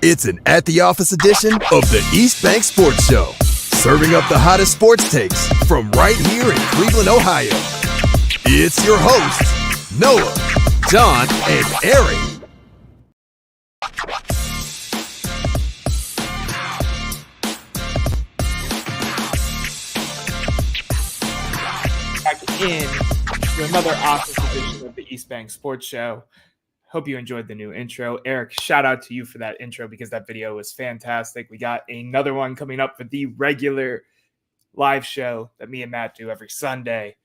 It's an At the Office edition of the East Bank Sports Show, serving up the hottest sports takes from right here in Cleveland, Ohio. It's your hosts, Noah, John, and Eric. Back in to another office edition of the East Bank Sports Show. Hope you enjoyed the new intro. Eric, shout out to you for that intro because that video was fantastic. We got another one coming up for the regular live show that me and Matt do every Sunday.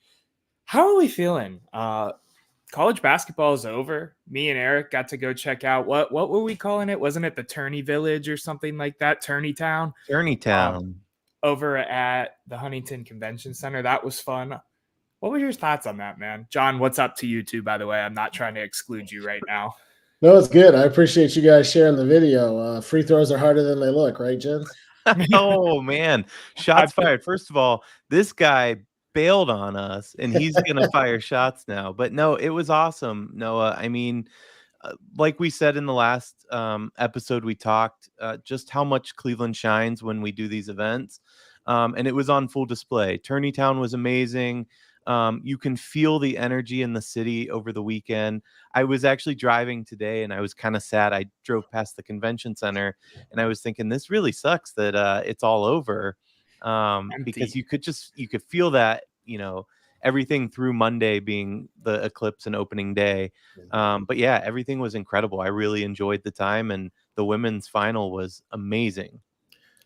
How are we feeling? College basketball is over. Me and Eric got to go check out what were we calling it? Wasn't it the Tourney Village or something like that? Tourney Town? Over at the Huntington Convention Center. That was fun. What were your thoughts on that, man? John, what's up to you too, by the way? I'm not trying to exclude you right now. No, it's good. I appreciate you guys sharing the video. Free throws are harder than they look, right, Jen? Oh, man. Shots fired. First of all, this guy bailed on us, and he's going to fire shots now. But no, it was awesome, Noah. I mean, like we said in the last episode, we talked just how much Cleveland shines when we do these events. And it was on full display. Tourney Town was amazing. You can feel the energy in the city over the weekend. I was actually driving today and I was kind of sad. I drove past the convention center and I was thinking, this really sucks that it's all over. Because you could feel that, everything through Monday being the eclipse and opening day. But yeah, everything was incredible. I really enjoyed the time, and the women's final was amazing.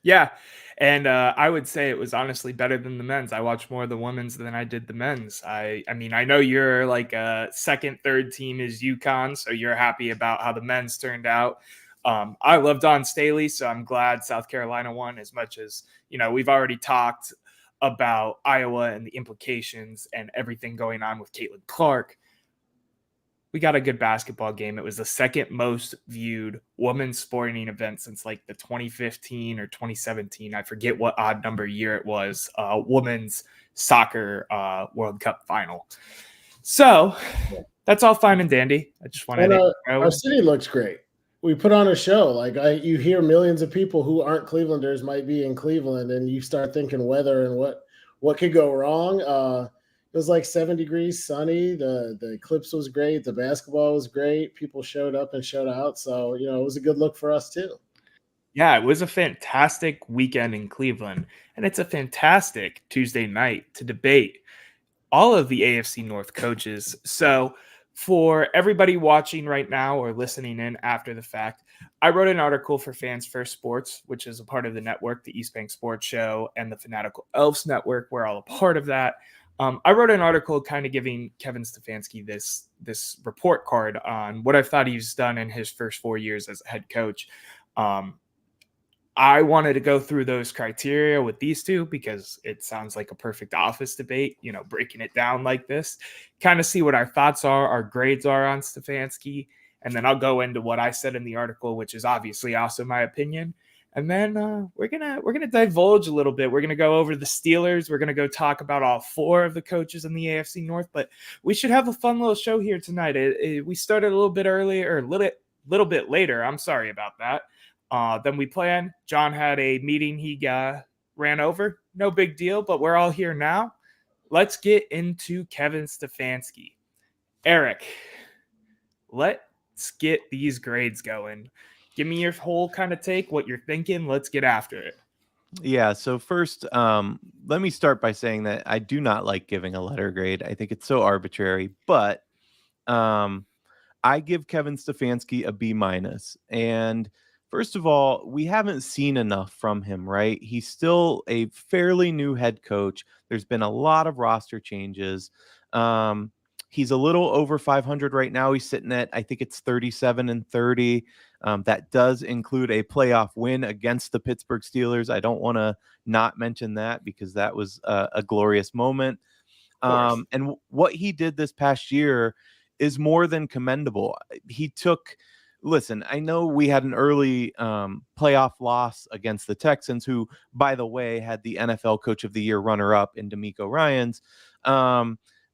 Yeah. And I would say it was honestly better than the men's. I watched more of the women's than I did the men's. I mean, I know you're like a second, third team is UConn, so you're happy about how the men's turned out. I love Dawn Staley, so I'm glad South Carolina won, as much as, we've already talked about Iowa and the implications and everything going on with Caitlin Clark. We got a good basketball game. It was the second most viewed women's sporting event since like the 2015 or 2017. I forget what odd number year it was. Women's soccer World Cup final. So that's all fine and dandy. I just wanted to our city looks great. We put on a show. Like you hear millions of people who aren't Clevelanders might be in Cleveland, and you start thinking weather and what could go wrong. It was like 7 degrees, sunny. The eclipse was great. The basketball was great. People showed up and showed out. So, it was a good look for us too. Yeah, it was a fantastic weekend in Cleveland. And it's a fantastic Tuesday night to debate all of the AFC North coaches. So for everybody watching right now or listening in after the fact, I wrote an article for Fans First Sports, which is a part of the network, the East Bank Sports Show and the Fanatical Elves Network. We're all a part of that. I wrote an article kind of giving Kevin Stefanski this report card on what I thought he's done in his first 4 years as a head coach. I wanted to go through those criteria with these two because it sounds like a perfect office debate, breaking it down like this, kind of see what our thoughts are, our grades are on Stefanski, and then I'll go into what I said in the article, which is obviously also my opinion. And then we're gonna divulge a little bit. We're gonna go over the Steelers. We're gonna go talk about all 4 of the coaches in the AFC North. But we should have a fun little show here tonight. We started a little bit earlier, or a little bit later. I'm sorry about that. Than we planned. John had a meeting he ran over. No big deal. But we're all here now. Let's get into Kevin Stefanski. Eric, let's get these grades going. Give me your whole kind of take, what you're thinking. Let's get after it. Yeah. So first, let me start by saying that I do not like giving a letter grade. I think it's so arbitrary, but I give Kevin Stefanski a B-. And first of all, we haven't seen enough from him, right? He's still a fairly new head coach. There's been a lot of roster changes. He's a little over 500 right now. He's sitting at, I think it's 37-30. That does include a playoff win against the Pittsburgh Steelers. I don't want to not mention that because that was a glorious moment. And what he did this past year is more than commendable. Listen, I know we had an early playoff loss against the Texans, who, by the way, had the NFL Coach of the Year runner-up in D'Amico Ryans.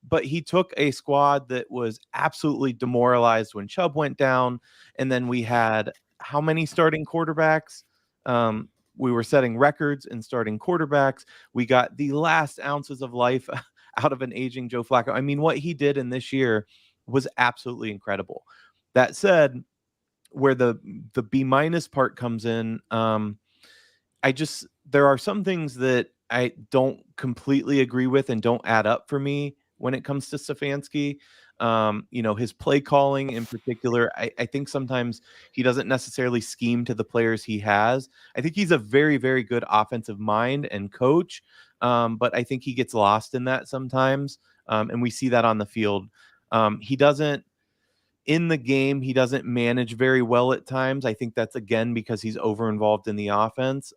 But he took a squad that was absolutely demoralized when Chubb went down. And then we had how many starting quarterbacks. We were setting records in starting quarterbacks. We got the last ounces of life out of an aging Joe Flacco. I mean, what he did in this year was absolutely incredible. That said, where the B minus part comes in, there are some things that I don't completely agree with and don't add up for me when it comes to Stefanski. His play calling in particular, I think sometimes he doesn't necessarily scheme to the players he has. I think he's a very, very good offensive mind and coach, but I think he gets lost in that sometimes, and we see that on the field. He doesn't in the game, he doesn't manage very well at times. I think that's, again, because he's over involved in the offense.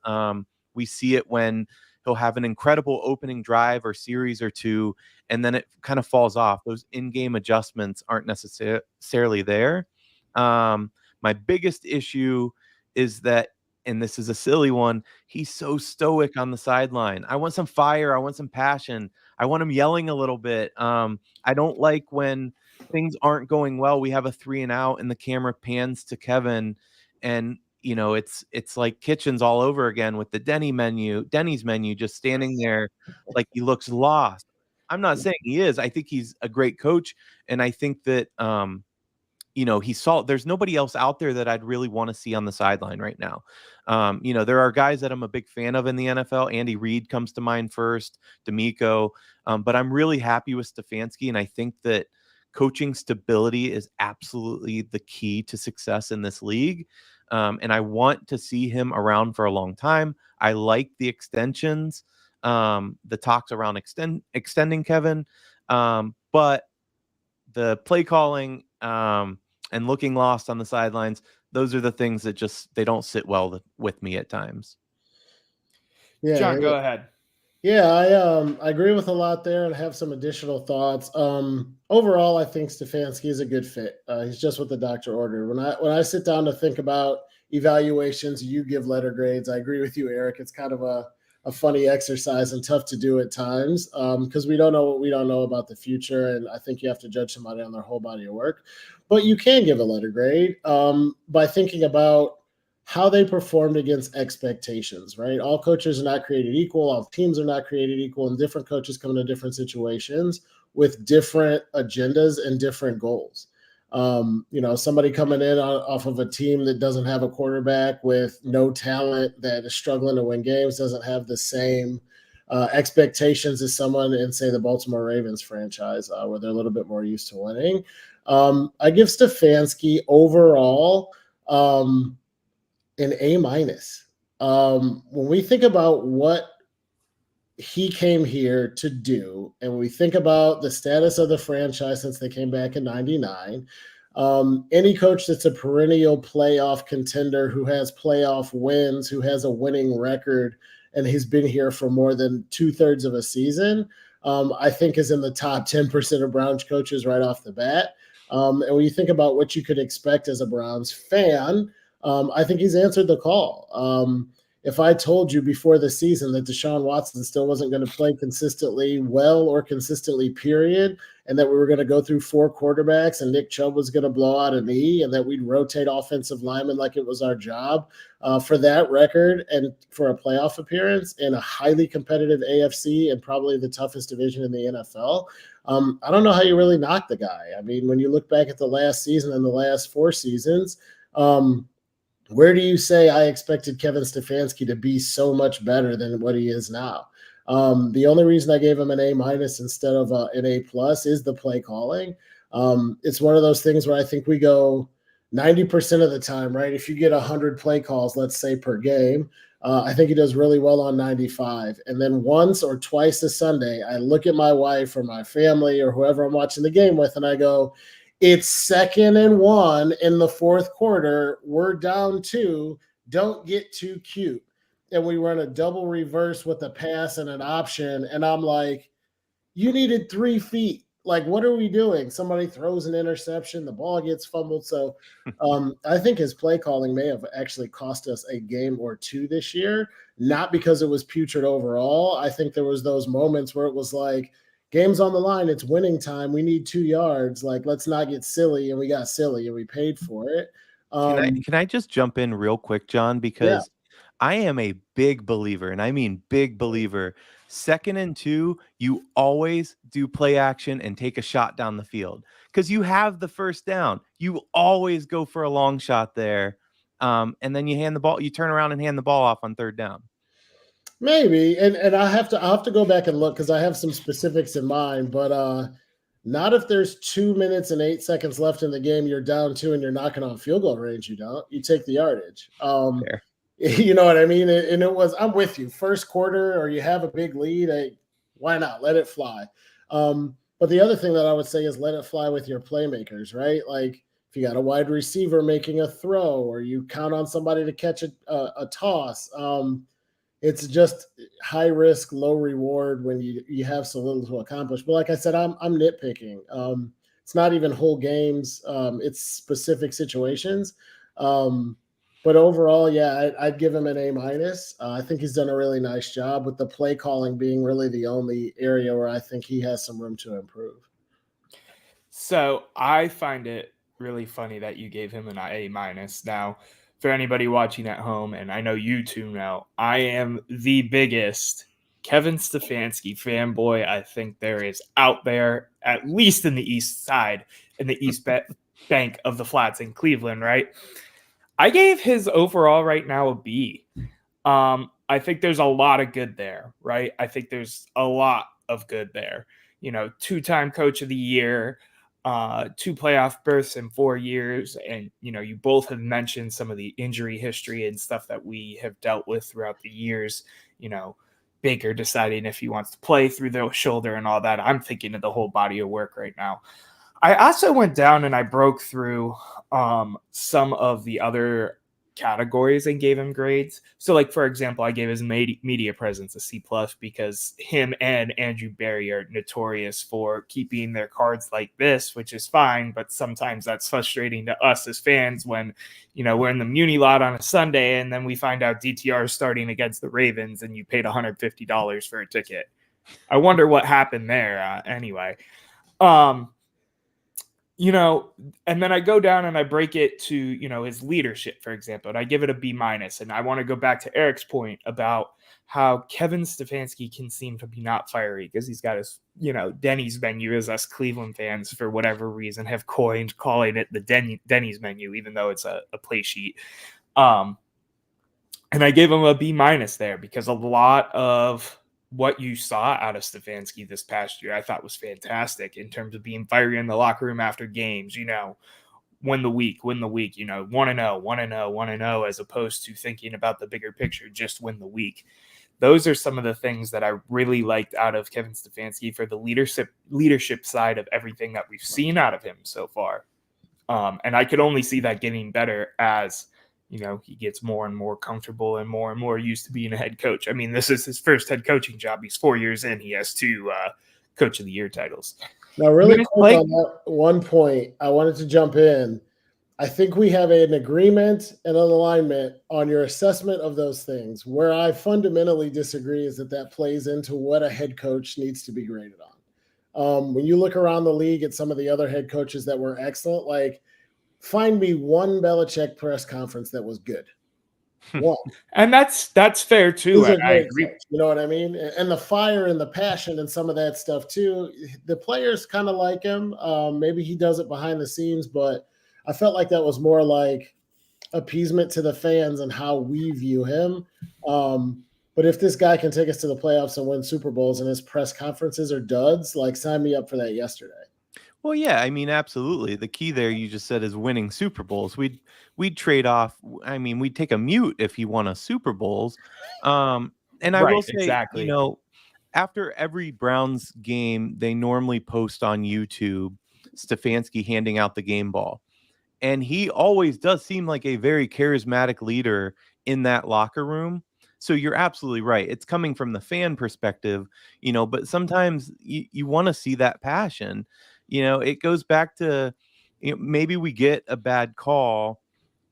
We see it when he'll have an incredible opening drive or series or two, and then it kind of falls off. Those in-game adjustments aren't necessarily there. My biggest issue is that, and this is a silly one, he's so stoic on the sideline. I want some fire. I want some passion. I want him yelling a little bit. I don't like when things aren't going well. We have a 3 and out and the camera pans to Kevin, and it's like Kitchens all over again with the Denny's menu, just standing there like he looks lost. I'm not saying he is. I think he's a great coach, and I think that there's nobody else out there that I'd really want to see on the sideline right now. There are guys that I'm a big fan of in the NFL. Andy Reid comes to mind first, D'Amico, but I'm really happy with Stefanski, and I think that coaching stability is absolutely the key to success in this league. And I want to see him around for a long time. I like the extensions, the talks around extending Kevin, but the play calling and looking lost on the sidelines, those are the things that they don't sit well with me at times. Yeah, John, go ahead. Yeah, I agree with a lot there and have some additional thoughts. Overall, I think Stefanski is a good fit. He's just what the doctor ordered. When I sit down to think about evaluations, you give letter grades. I agree with you, Eric. It's kind of a funny exercise and tough to do at times because we don't know what we don't know about the future, and I think you have to judge somebody on their whole body of work. But you can give a letter grade by thinking about how they performed against expectations, right? All coaches are not created equal. All teams are not created equal, and different coaches come into different situations with different agendas and different goals. Somebody coming in off of a team that doesn't have a quarterback with no talent, that is struggling to win games, doesn't have the same expectations as someone in, say, the Baltimore Ravens franchise, where they're a little bit more used to winning. I give Stefanski overall an A-. When we think about what he came here to do, and when we think about the status of the franchise since they came back in 99, any coach that's a perennial playoff contender who has playoff wins, who has a winning record, and he's been here for more than 2/3 of a season, I think is in the top 10% of Browns coaches right off the bat. And when you think about what you could expect as a Browns fan, I think he's answered the call. If I told you before the season that Deshaun Watson still wasn't going to play consistently well or consistently, period, and that we were going to go through 4 quarterbacks and Nick Chubb was going to blow out a knee and that we'd rotate offensive linemen like it was our job for that record and for a playoff appearance in a highly competitive AFC and probably the toughest division in the NFL, I don't know how you really knock the guy. I mean, when you look back at the last season and the last 4 seasons, where do you say I expected Kevin Stefanski to be so much better than what he is now? The only reason I gave him an A- instead of an A+ is the play calling. It's one of those things where I think we go 90% of the time, right? If you get 100 play calls, let's say per game, I think he does really well on 95. And then once or twice a Sunday, I look at my wife or my family or whoever I'm watching the game with, and I go, it's 2nd and 1 in the 4th quarter. We're down 2. Don't get too cute. And we run a double reverse with a pass and an option. And I'm like, you needed 3 feet. Like, what are we doing? Somebody throws an interception. The ball gets fumbled. So I think his play calling may have actually cost us a game or 2 this year, not because it was putrid overall. I think there was those moments where it was like, game's on the line. It's winning time. We need 2 yards. Like, let's not get silly. And we got silly and we paid for it. Can I just jump in real quick, John? Yeah. Because I am a big believer, and I mean big believer. 2nd and 2, you always do play action and take a shot down the field because you have the first down. You always go for a long shot there, and then you turn around and hand the ball off on 3rd down. Maybe, and I'll have to go back and look because I have some specifics in mind, but not if there's 2 minutes and 8 seconds left in the game. You're down 2 and you're knocking on field goal range. You don't. You take the yardage. Fair. You know what I mean? And it was. I'm with you. First quarter, or you have a big lead. Why not let it fly? But the other thing that I would say is let it fly with your playmakers, right? Like if you got a wide receiver making a throw, or you count on somebody to catch a toss. It's just high risk, low reward when you have so little to accomplish. But like I said, I'm nitpicking. It's not even whole games. It's specific situations. But overall, yeah, I'd give him an A minus. I think he's done a really nice job with the play calling being really the only area where I think he has some room to improve. So I find it really funny that you gave him an A minus. Now, for anybody watching at home, and I know you two know, I am the biggest Kevin Stefanski fanboy I think there is out there, at least in the East Side, in the East Bank of the Flats in Cleveland, right? I gave his overall right now a B. I think there's a lot of good there, right? I think there's a lot of good there. 2-time coach of the year, 2 playoff berths in 4 years. And, you both have mentioned some of the injury history and stuff that we have dealt with throughout the years. Baker deciding if he wants to play through the shoulder and all that. I'm thinking of the whole body of work right now. I also went down and I broke through some of the other categories and gave him grades. So, like, for example, I gave his media presence a C+ because him and Andrew Berry are notorious for keeping their cards like this, which is fine, but sometimes that's frustrating to us as fans when, we're in the Muni lot on a Sunday and then we find out DTR is starting against the Ravens and you paid $150 for a ticket. I wonder what happened there anyway. And then I go down and I break it to, his leadership, for example, and I give it a B-. And I want to go back to Eric's point about how Kevin Stefanski can seem to be not fiery because he's got his, Denny's menu, as us Cleveland fans, for whatever reason, have coined calling it the Denny's menu, even though it's a play sheet. And I gave him a B- there because a lot of what you saw out of Stefanski this past year, I thought was fantastic in terms of being fiery in the locker room after games, win the week, 1-0, as opposed to thinking about the bigger picture, just win the week. Those are some of the things that I really liked out of Kevin Stefanski for the leadership side of everything that we've seen out of him so far. And I could only see that getting better as he gets more and more comfortable and more used to being a head coach. I mean, this is his first head coaching job. He's 4 years in. He has 2 coach of the year titles. Now, really quick on that one point, I wanted to jump in. I think we have an agreement and an alignment on your assessment of those things. Where I fundamentally disagree is that plays into what a head coach needs to be graded on. When you look around the league at some of the other head coaches that were excellent, like, find me one Belichick press conference that was good. One. And that's fair too. And I agree. You know what I mean? And the fire and the passion and some of that stuff too. The players kind of like him. Maybe he does it behind the scenes, but I felt like that was more like appeasement to the fans and how we view him. But if this guy can take us to the playoffs and win Super Bowls and his press conferences are duds, like, sign me up for that yesterday. Well, yeah, I mean, absolutely. The key there, you just said, is winning Super Bowls. We'd trade off. I mean, we'd take a mute if he won a Super Bowls. And I will say, exactly. After every Browns game, they normally post on YouTube Stefanski handing out the game ball. And he always does seem like a very charismatic leader in that locker room. So you're absolutely right. It's coming from the fan perspective, but sometimes you want to see that passion. It goes back to, maybe we get a bad call.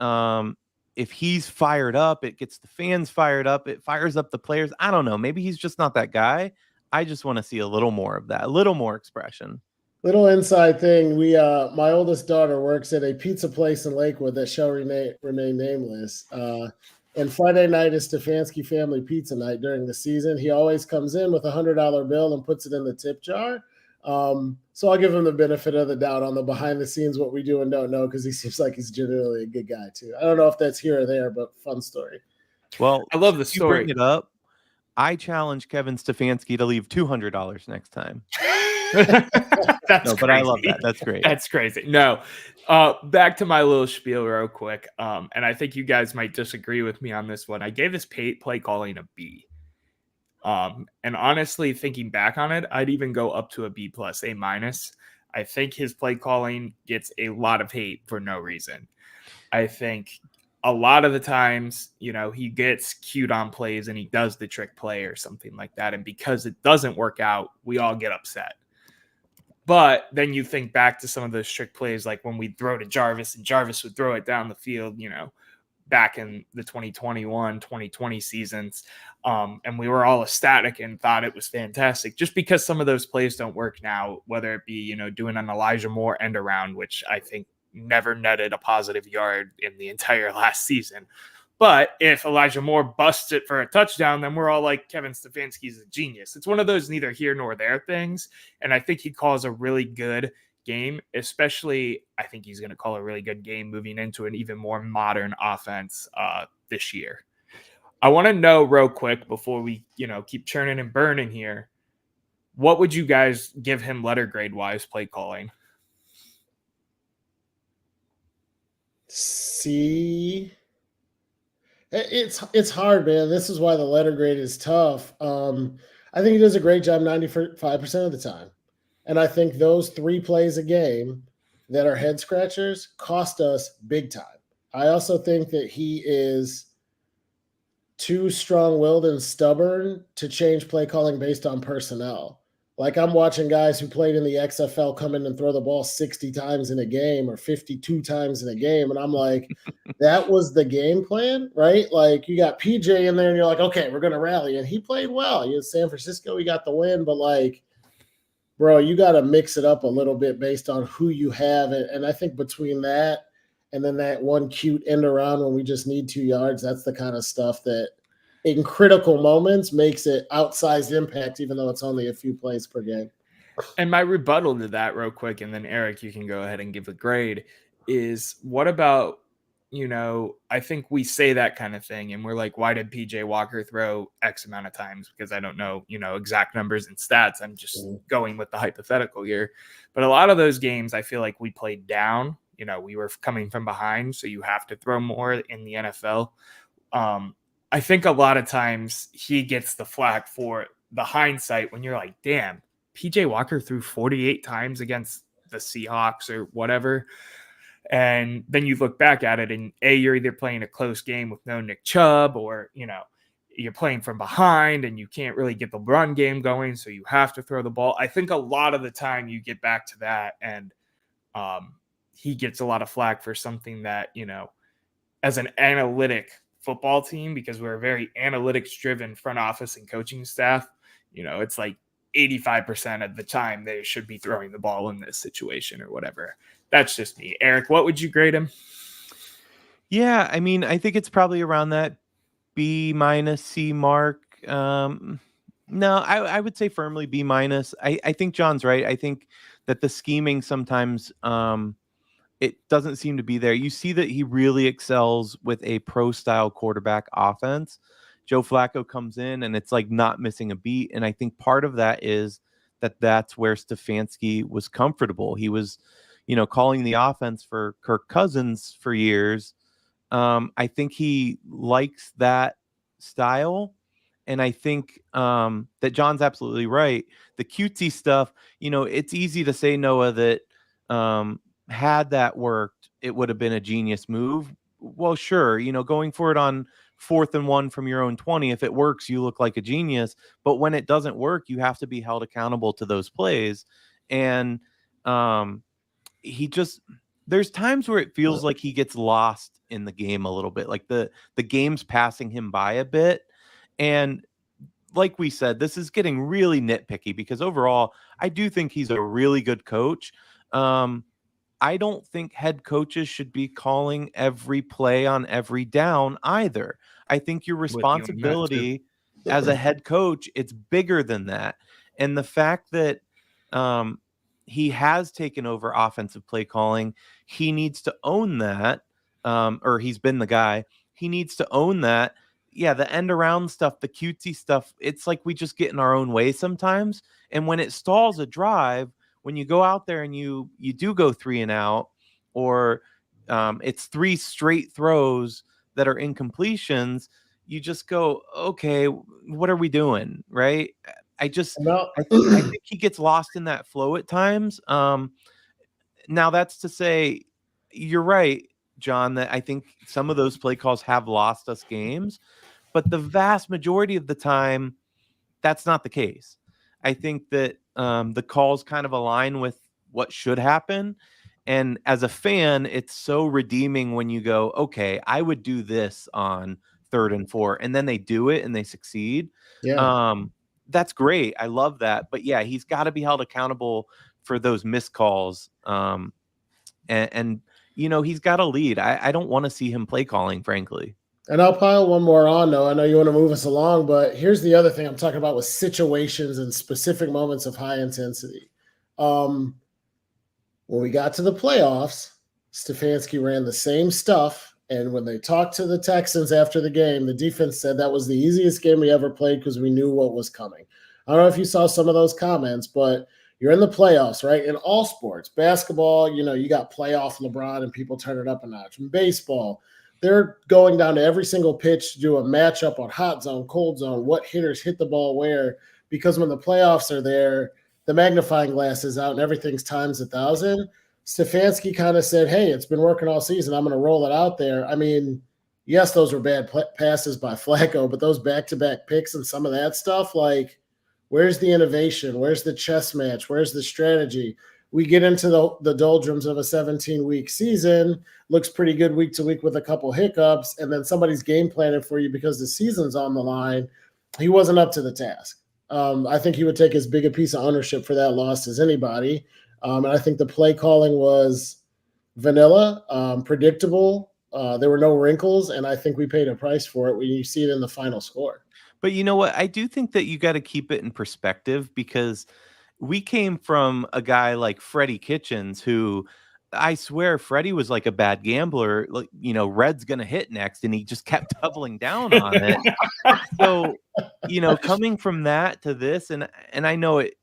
If he's fired up, it gets the fans fired up. It fires up the players. I don't know. Maybe he's just not that guy. I just want to see a little more of that, a little more expression. Little inside thing. We my oldest daughter works at a pizza place in Lakewood that shall remain nameless. And Friday night is Stefanski family pizza night during the season. He always comes in with $100 bill and puts it in the tip jar. So I'll give him the benefit of the doubt on the behind the scenes what we do and don't know, because he seems like he's generally a good guy too. I don't know if that's here or there, but fun story. Well, I love the since you bring story. it up. I challenge Kevin Stefanski to leave $200 next time. That's No, but crazy. I love that. That's great. That's crazy. No, back to my little spiel real quick. And I think you guys might disagree with me on this one. I gave his play calling a B. And honestly, thinking back on it, I'd even go up to a B plus, A minus. I think his play calling gets a lot of hate for no reason. I think a lot of the times, he gets cued on plays and he does the trick play or something like that. And because it doesn't work out, we all get upset. But then you think back to some of those trick plays, like when we'd throw to Jarvis and Jarvis would throw it down the field, back in the 2021, 2020 seasons. And we were all ecstatic and thought it was fantastic just because some of those plays don't work now, whether it be, doing an Elijah Moore end around, which I think never netted a positive yard in the entire last season. But if Elijah Moore busts it for a touchdown, then we're all like, Kevin Stefanski's a genius. It's one of those neither here nor there things. And I think he calls a really good game, especially I think he's going to call a really good game moving into an even more modern offense this year. I want to know real quick before we, keep churning and burning here, what would you guys give him letter grade wise play calling? C. It's hard, man. This is why the letter grade is tough. I think he does a great job 95% of the time. And I think those 3 plays a game that are head scratchers cost us big time. I also think that he is too strong-willed and stubborn to change play calling based on personnel. Like, I'm watching guys who played in the XFL come in and throw the ball 60 times in a game or 52 times in a game. And I'm like, that was the game plan, right? Like, you got PJ in there and you're like, okay, we're going to rally. And he played well. He was San Francisco. He got the win. But, like, bro, you got to mix it up a little bit based on who you have. And I think between that and then that one cute end around when we just need 2 yards, that's the kind of stuff that in critical moments makes it outsized impact, even though it's only a few plays per game. And my rebuttal to that real quick, and then Eric, you can go ahead and give a grade, is what about, I think we say that kind of thing and we're like, why did PJ Walker throw X amount of times? Because I don't know, exact numbers and stats. I'm just going with the hypothetical here. But a lot of those games, I feel like we played down, we were coming from behind. So you have to throw more in the NFL. I think a lot of times he gets the flack for the hindsight when you're like, damn, PJ Walker threw 48 times against the Seahawks or whatever. And then you look back at it and you're either playing a close game with no Nick Chubb or, you're playing from behind and you can't really get the run game going. So you have to throw the ball. I think a lot of the time you get back to that and he gets a lot of flack for something that, as an analytic football team, because we're a very analytics driven front office and coaching staff, it's like 85% of the time they should be throwing the ball in this situation or whatever. That's just me. Eric, what would you grade him? Yeah, I mean, I think it's probably around that B minus C mark. No, I would say firmly B minus. I think John's right. I think that the scheming sometimes it doesn't seem to be there. You see that he really excels with a pro-style quarterback offense. Joe Flacco comes in and it's like not missing a beat. And I think part of that is that's where Stefanski was comfortable. He was, calling the offense for Kirk Cousins for years. I think he likes that style. And I think that John's absolutely right. The cutesy stuff, it's easy to say, Noah, that had that worked, it would have been a genius move. Well, sure, going for it on 4th and 1 from your own 20, if it works, you look like a genius. But when it doesn't work, you have to be held accountable to those plays. And there's times where it feels like he gets lost in the game a little bit, like the game's passing him by a bit. And like we said, this is getting really nitpicky because overall, I do think he's a really good coach. I don't think head coaches should be calling every play on every down either. I think your With you on that, too. responsibility as a head coach, it's bigger than that. And the fact that he has taken over offensive play calling, he needs to own that, or he's been the guy. He needs to own that. Yeah, the end around stuff, the cutesy stuff, it's like we just get in our own way sometimes. And when it stalls a drive, when you go out there and you do go 3 and out, or it's 3 straight throws that are incompletions, you just go, okay, what are we doing, right? I think he gets lost in that flow at times. Now that's to say, you're right, John, that I think some of those play calls have lost us games, but the vast majority of the time, that's not the case. I think that the calls kind of align with what should happen. And as a fan, it's so redeeming when you go, okay, I would do this on 3rd and 4, and then they do it and they succeed. Yeah. That's great. I love that. But yeah, he's got to be held accountable for those missed calls. And he's got to lead. I don't want to see him play calling, frankly. And I'll pile one more on, though. I know you want to move us along, but here's the other thing I'm talking about with situations and specific moments of high intensity. When we got to the playoffs, Stefanski ran the same stuff. And when they talked to the Texans after the game, the defense said that was the easiest game we ever played because we knew what was coming. I don't know if you saw some of those comments, but you're in the playoffs, right? In all sports, basketball, you got playoff LeBron and people turn it up a notch. In baseball, they're going down to every single pitch to do a matchup on hot zone, cold zone, what hitters hit the ball where, because when the playoffs are there, the magnifying glass is out and everything's times 1,000. Stefanski kind of said, hey, it's been working all season. I'm going to roll it out there. I mean, yes, those were bad passes by Flacco, but those back-to-back picks and some of that stuff, like, where's the innovation? Where's the chess match? Where's the strategy? We get into the doldrums of a 17-week season, looks pretty good week to week with a couple hiccups, and then somebody's game planning for you because the season's on the line. He wasn't up to the task. I think he would take as big a piece of ownership for that loss as anybody. And I think the play calling was vanilla, predictable. There were no wrinkles, and I think we paid a price for it when you see it in the final score. But you know what? I do think that you got to keep it in perspective because we came from a guy like Freddie Kitchens, who I swear Freddie was like a bad gambler. Like, red's going to hit next, and he just kept doubling down on it. So, coming from that to this, and I know it,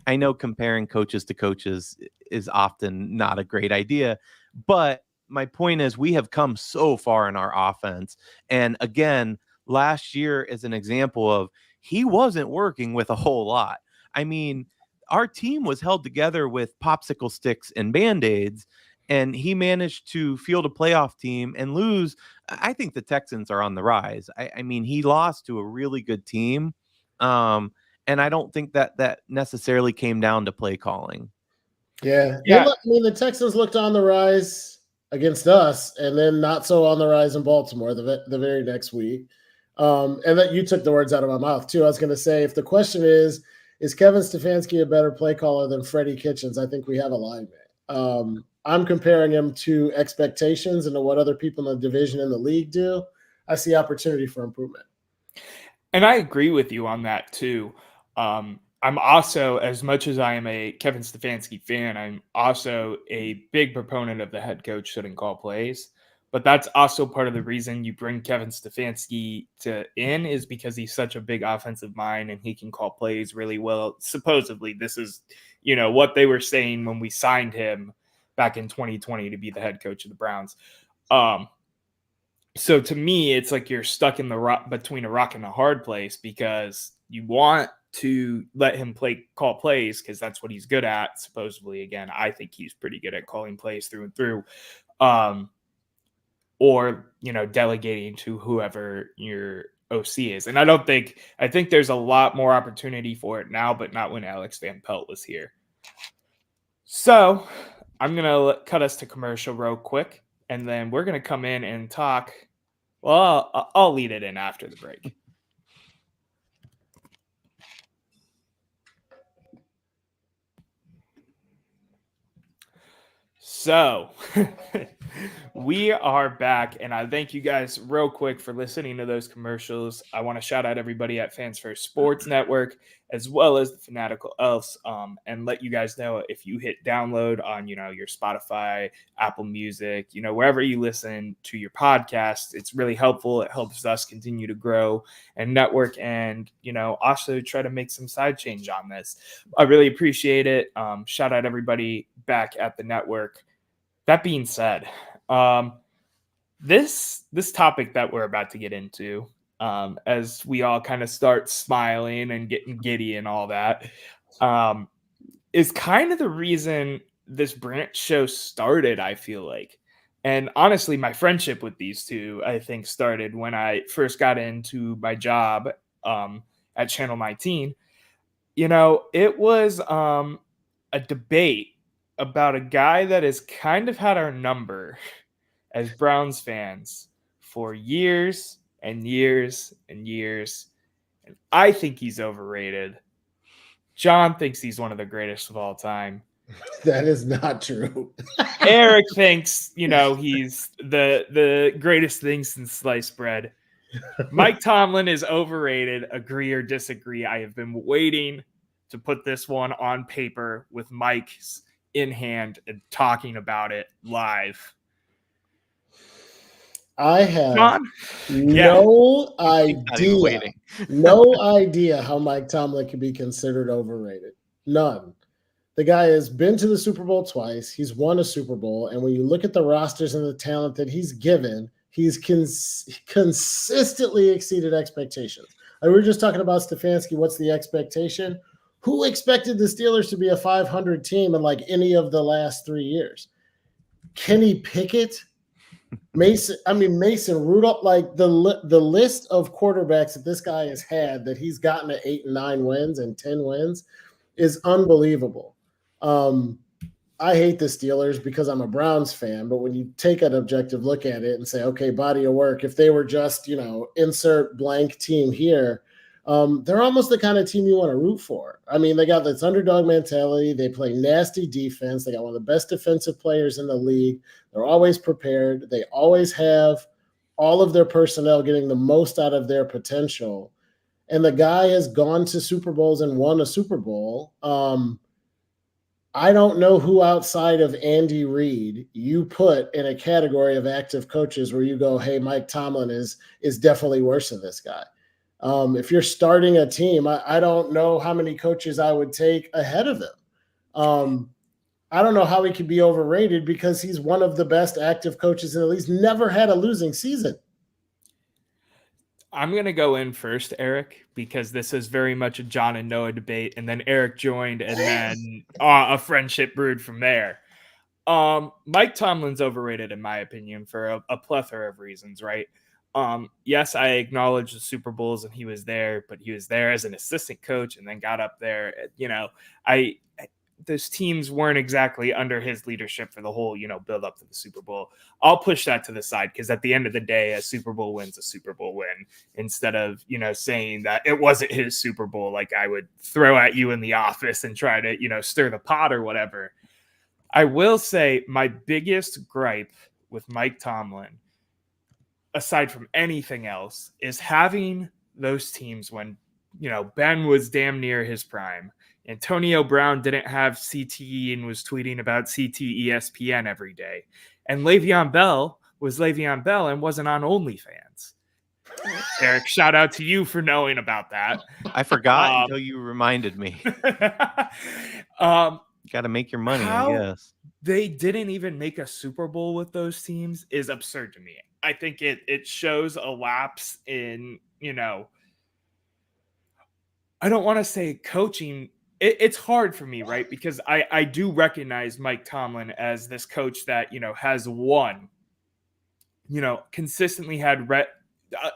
I know comparing coaches to coaches is often not a great idea, but my point is we have come so far in our offense. And again, last year is an example of he wasn't working with a whole lot. I mean, our team was held together with popsicle sticks and Band-Aids, and he managed to field a playoff team and lose. I think the Texans are on the rise. I mean, he lost to a really good team. And I don't think that necessarily came down to play calling. Yeah. The Texans looked on the rise against us and then not so on the rise in Baltimore the very next week. And that you took the words out of my mouth too. I was going to say, if the question is Kevin Stefanski a better play caller than Freddie Kitchens? I think we have alignment. I'm comparing him to expectations and to what other people in the division in the league do. I see opportunity for improvement. And I agree with you on that too. I'm also, as much as I am a Kevin Stefanski fan, I'm also a big proponent of the head coach shouldn't call plays. But that's also part of the reason you bring Kevin Stefanski in is because he's such a big offensive mind and he can call plays really well. Supposedly, this is, what they were saying when we signed him back in 2020 to be the head coach of the Browns. So to me, it's like you're stuck in between a rock and a hard place because you want to let him call plays because that's what he's good at. Supposedly, again, I think he's pretty good at calling plays through and through. Or, delegating to whoever your OC is. And I think there's a lot more opportunity for it now, but not when Alex Van Pelt was here. So I'm going to cut us to commercial real quick, and then we're going to come in and talk. Well, I'll lead it in after the break. So we are back, and I thank you guys real quick for listening to those commercials. I want to shout out everybody at Fans First Sports Network, as well as the Fanatical Elves, and let you guys know if you hit download on your Spotify, Apple Music, wherever you listen to your podcast, it's really helpful. It helps us continue to grow and network, and also try to make some side change on this. I really appreciate it. Shout out everybody back at the network. That being said, this topic that we're about to get into, as we all kind of start smiling and getting giddy and all that, is kind of the reason this branch show started, I feel like. And honestly, my friendship with these two, I think, started when I first got into my job at Channel 19. It was a debate about a guy that has kind of had our number as Browns fans for years and years and years. And I think he's overrated. John thinks he's one of the greatest of all time. That is not true. Eric thinks, he's the greatest thing since sliced bread. Mike Tomlin is overrated. Agree or disagree? I have been waiting to put this one on paper with Mike's in hand and talking about it live. I have John? no idea how Mike Tomlin can be considered overrated. None. The guy has been to the Super Bowl twice. He's won a Super Bowl. And when you look at the rosters and the talent that he's given, he's consistently exceeded expectations. We were just talking about Stefanski. What's the expectation? Who expected the Steelers to be a 500 team in like any of the last 3 years? Kenny Pickett, Mason Rudolph, like the list of quarterbacks that this guy has had that he's gotten to 8 and 9 wins and 10 wins is unbelievable. I hate the Steelers because I'm a Browns fan, but when you take an objective look at it and say, okay, body of work, if they were just, insert blank team here, they're almost the kind of team you want to root for. I mean, they got this underdog mentality. They play nasty defense. They got one of the best defensive players in the league. They're always prepared. They always have all of their personnel getting the most out of their potential. And the guy has gone to Super Bowls and won a Super Bowl. I don't know who outside of Andy Reid you put in a category of active coaches where you go, hey, Mike Tomlin is definitely worse than this guy. If you're starting a team, I don't know how many coaches I would take ahead of him. I don't know how he could be overrated because he's one of the best active coaches in the league. He's never had a losing season. I'm going to go in first, Eric, because this is very much a John and Noah debate. And then Eric joined, and then a friendship brewed from there. Mike Tomlin's overrated, in my opinion, for a plethora of reasons, right? Yes, I acknowledge the Super Bowls and he was there, but he was there as an assistant coach and then got up there. Those teams weren't exactly under his leadership for the whole, build up to the Super Bowl. I'll push that to the side because at the end of the day, a Super Bowl win's a Super Bowl win, instead of, saying that it wasn't his Super Bowl. Like I would throw at you in the office and try to, stir the pot or whatever. I will say my biggest gripe with Mike Tomlin, aside from anything else, is having those teams when, Ben was damn near his prime. Antonio Brown didn't have CTE and was tweeting about CTE ESPN every day. And Le'Veon Bell was Le'Veon Bell and wasn't on OnlyFans. Eric, shout out to you for knowing about that. I forgot until you reminded me. Got to make your money, I guess. They didn't even make a Super Bowl with those teams is absurd to me. I think it shows a lapse in, I don't want to say coaching. It's hard for me, right? Because I do recognize Mike Tomlin as this coach that, has won, consistently had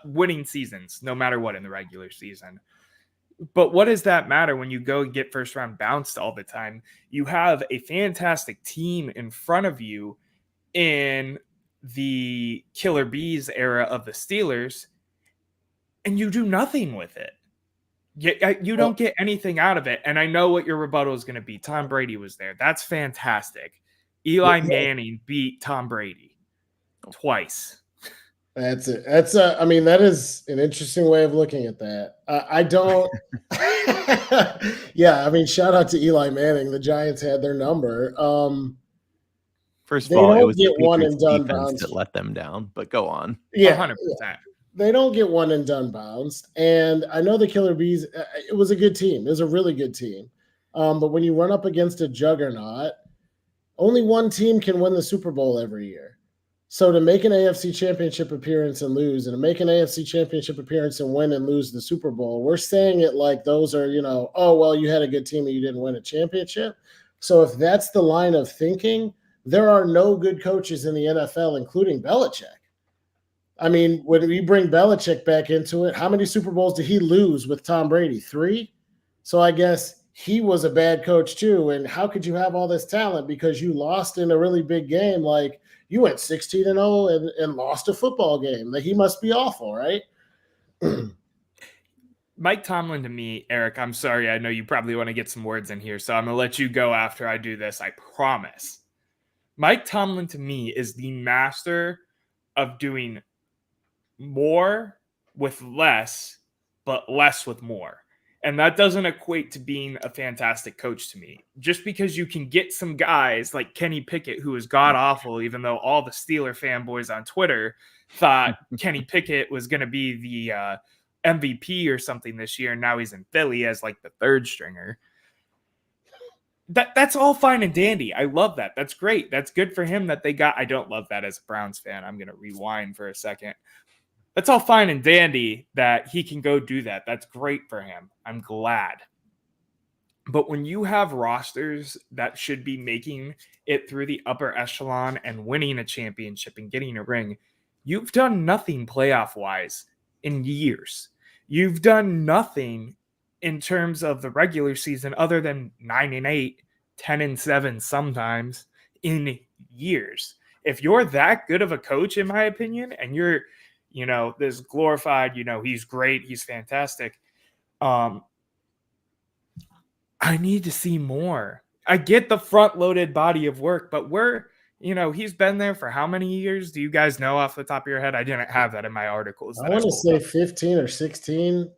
winning seasons, no matter what in the regular season. But what does that matter when you go and get first round bounced all the time? You have a fantastic team in front of you in the Killer Bees era of the Steelers, and you do nothing with it. You don't get anything out of it. And I know what your rebuttal is going to be. Tom Brady was there. That's fantastic. Eli Manning beat Tom Brady twice. That's it. That's I mean, that is an interesting way of looking at that. I don't. Yeah, I mean, shout out to Eli Manning. The Giants had their number. First of They all, it don't was the get one Patriots and done defense bounds. that let them down, but go on. Yeah, 100%. they don't get one and done bounced. And I know the Killer Bees, it was a good team. It was a really good team. But when you run up against a juggernaut, only one team can win the Super Bowl every year. So to make an AFC championship appearance and lose, and to make an AFC championship appearance and win and lose the Super Bowl, we're saying it like those are, oh, well, you had a good team and you didn't win a championship. So if that's the line of thinking, there are no good coaches in the NFL, including Belichick. I mean, when we bring Belichick back into it, how many Super Bowls did he lose with Tom Brady? 3? So I guess he was a bad coach too. And how could you have all this talent because you lost in a really big game? Like you went 16-0 and lost a football game. Like he must be awful, right? Mike Tomlin to me, Eric, I'm sorry. I know you probably want to get some words in here, so I'm going to let you go after I do this. I promise. Mike Tomlin to me is the master of doing more with less, but less with more. And that doesn't equate to being a fantastic coach to me. Just because you can get some guys like Kenny Pickett, who is god awful, even though all the Steeler fanboys on Twitter thought Kenny Pickett was going to be the MVP or something this year, and now he's in Philly as like the third stringer. That's all fine and dandy. I love that. That's great. That's good for him that they got. I don't love that as a Browns fan. I'm going to rewind for a second. That's all fine and dandy that he can go do that. That's great for him. I'm glad. But when you have rosters that should be making it through the upper echelon and winning a championship and getting a ring, you've done nothing playoff-wise in years. You've done nothing in terms of the regular season other than 9-8, 10-7 sometimes in years. If you're that good of a coach, in my opinion, and you're this glorified, he's great, he's fantastic. I need to see more. I get the front-loaded body of work, but he's been there for how many years? Do you guys know off the top of your head? I didn't have that in my articles. I want to say 15 or 16.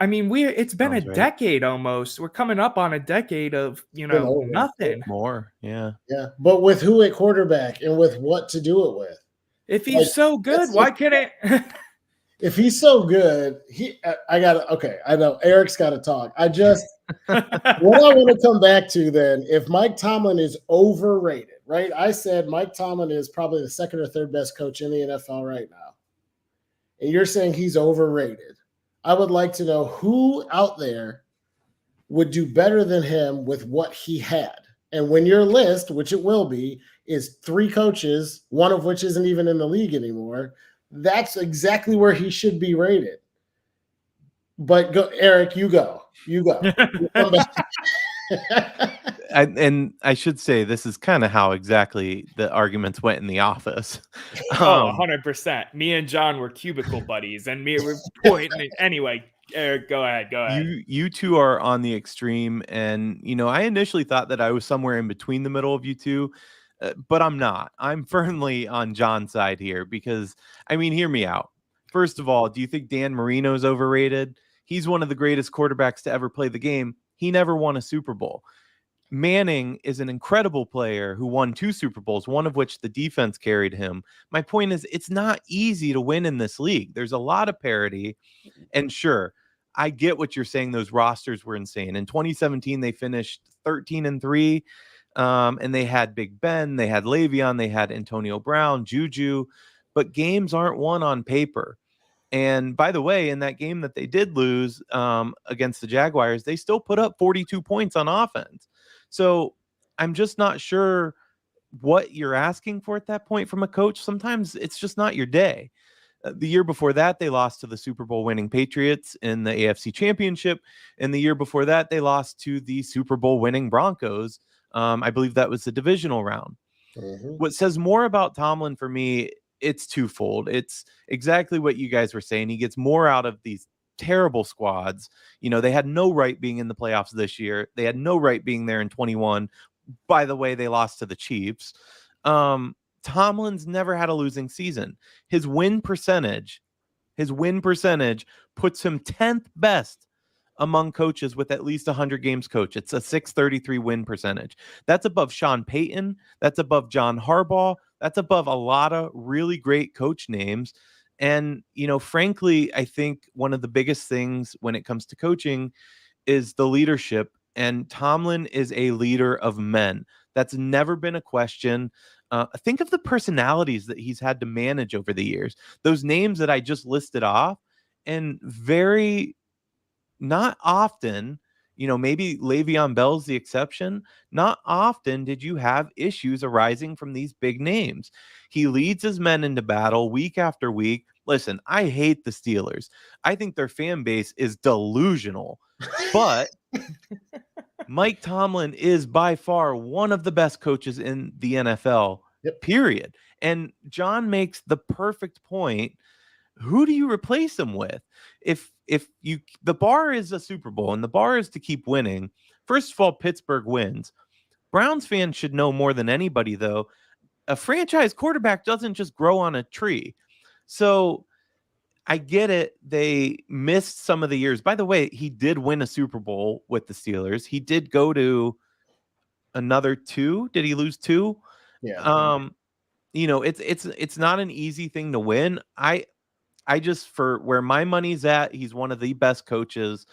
I mean, it's been a decade almost. We're coming up on a decade of, nothing. More, yeah. Yeah, but with who at quarterback and with what to do it with. If he's so good, why can't it? If he's so good, I know Eric's got to talk. What I want to come back to then, if Mike Tomlin is overrated, right? I said Mike Tomlin is probably the second or third best coach in the NFL right now. And you're saying he's overrated. I would like to know who out there would do better than him with what he had. And when your list, which it will be, is 3 coaches, one of which isn't even in the league anymore, that's exactly where he should be rated. But go, Eric, you go. You come back. And I should say this is kind of how exactly the arguments went in the office. 100%. Me and John were cubicle buddies, and me were pointing. Anyway, Eric, go ahead. You two are on the extreme, and I initially thought that I was somewhere in between the middle of you two, but I'm not. I'm firmly on John's side here because, hear me out. First of all, do you think Dan Marino's overrated? He's one of the greatest quarterbacks to ever play the game. He never won a Super Bowl. Manning is an incredible player who won 2 Super Bowls, one of which the defense carried him. My point is, it's not easy to win in this league. There's a lot of parity. And sure, I get what you're saying. Those rosters were insane. In 2017, they finished 13-3, and they had Big Ben, they had Le'Veon, they had Antonio Brown, Juju, but games aren't won on paper. And by the way, in that game that they did lose against the Jaguars, they still put up 42 points on offense. So I'm just not sure what you're asking for at that point from a coach. Sometimes it's just not your day. The year before that, they lost to the Super Bowl winning Patriots in the AFC Championship. And the year before that, they lost to the Super Bowl winning Broncos. I believe that was the divisional round. Mm-hmm. What says more about Tomlin for me, it's twofold. It's exactly what you guys were saying. He gets more out of these terrible squads. They had no right being in the playoffs this year. They had no right being there in 21 by the way, they lost to the Chiefs. Tomlin's never had a losing season. His win percentage puts him 10th best among coaches with at least 100 games coached. It's a 633 win percentage. That's above Sean Payton. That's above John Harbaugh. That's above a lot of really great coach names. And, frankly, I think one of the biggest things when it comes to coaching is the leadership. And Tomlin is a leader of men. That's never been a question. Think of the personalities that he's had to manage over the years. Those names that I just listed off, and very not often, maybe Le'Veon Bell's the exception. Not often did you have issues arising from these big names. He leads his men into battle week after week. Listen, I hate the Steelers. I think their fan base is delusional, but Mike Tomlin is by far one of the best coaches in the NFL, period. And John makes the perfect point. Who do you replace him with? If the bar is a Super Bowl and the bar is to keep winning, first of all, Pittsburgh wins. Browns fans should know more than anybody, though, a franchise quarterback doesn't just grow on a tree. So I get it. They missed some of the years. By the way, he did win a Super Bowl with the Steelers. He did go to another 2. Did he lose 2? Yeah. It's not an easy thing to win. I just, for where my money's at, he's one of the best coaches.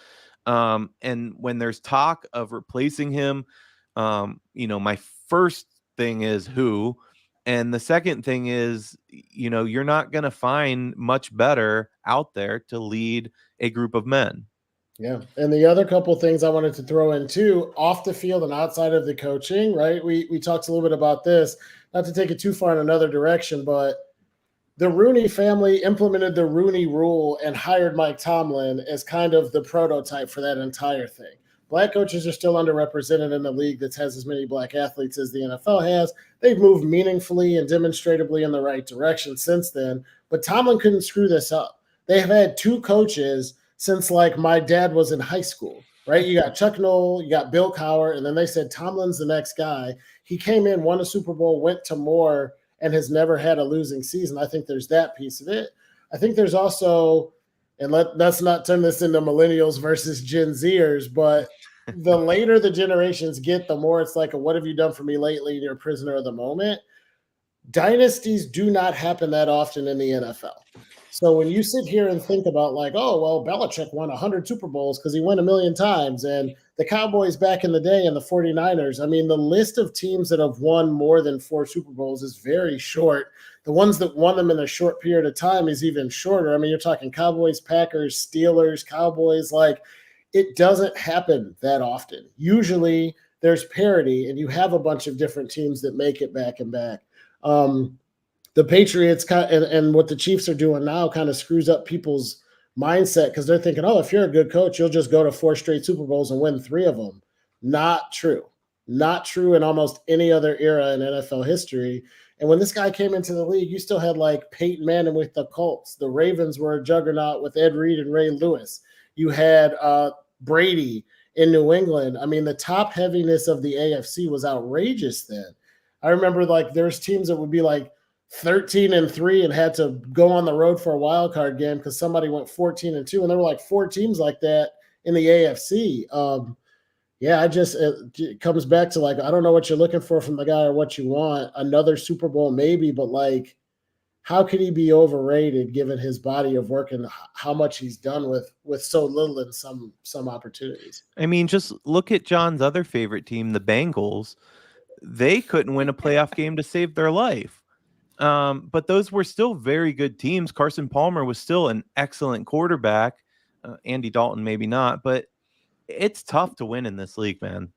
And when there's talk of replacing him, my first thing is who, and the second thing is, you're not going to find much better out there to lead a group of men. Yeah. And the other couple things I wanted to throw in too, off the field and outside of the coaching, right? We talked a little bit about this, not to take it too far in another direction, but the Rooney family implemented the Rooney rule and hired Mike Tomlin as kind of the prototype for that entire thing. Black coaches are still underrepresented in the league that has as many black athletes as the NFL has. They've moved meaningfully and demonstratively in the right direction since then, but Tomlin couldn't screw this up. They have had 2 coaches since like my dad was in high school, right? You got Chuck Noll, you got Bill Cowher, and then they said Tomlin's the next guy. He came in, won a Super Bowl, went to more, and has never had a losing season. I think there's that piece of it. I think there's also, and let's not turn this into millennials versus Gen Zers, but the later the generations get, the more it's like, what have you done for me lately? And you're a prisoner of the moment. Dynasties do not happen that often in the NFL. So when you sit here and think about like, oh, well, Belichick won 100 Super Bowls because he won 1,000,000 times, and the Cowboys back in the day and the 49ers, I mean, the list of teams that have won more than 4 Super Bowls is very short. The ones that won them in a short period of time is even shorter. I mean, you're talking Cowboys, Packers, Steelers, Cowboys. Like, it doesn't happen that often. Usually there's parity, and you have a bunch of different teams that make it back and back. The Patriots and what the Chiefs are doing now kind of screws up people's mindset because they're thinking, oh, if you're a good coach, you'll just go to 4 straight Super Bowls and win 3 of them. Not true. Not true in almost any other era in NFL history. And when this guy came into the league, you still had like Peyton Manning with the Colts. The Ravens were a juggernaut with Ed Reed and Ray Lewis. You had Brady in New England. I mean, the top heaviness of the AFC was outrageous then. I remember like there's teams that would be like 13-3 and had to go on the road for a wild card game because somebody went 14-2, and there were like 4 teams like that in the AFC. It comes back to like, I don't know what you're looking for from the guy or what you want. Another Super Bowl maybe, but like, how could he be overrated given his body of work and how much he's done with so little in some opportunities? I mean, just look at John's other favorite team, the Bengals. They couldn't win a playoff game to save their life. But those were still very good teams. Carson Palmer was still an excellent quarterback. Andy Dalton, maybe not, but it's tough to win in this league, man.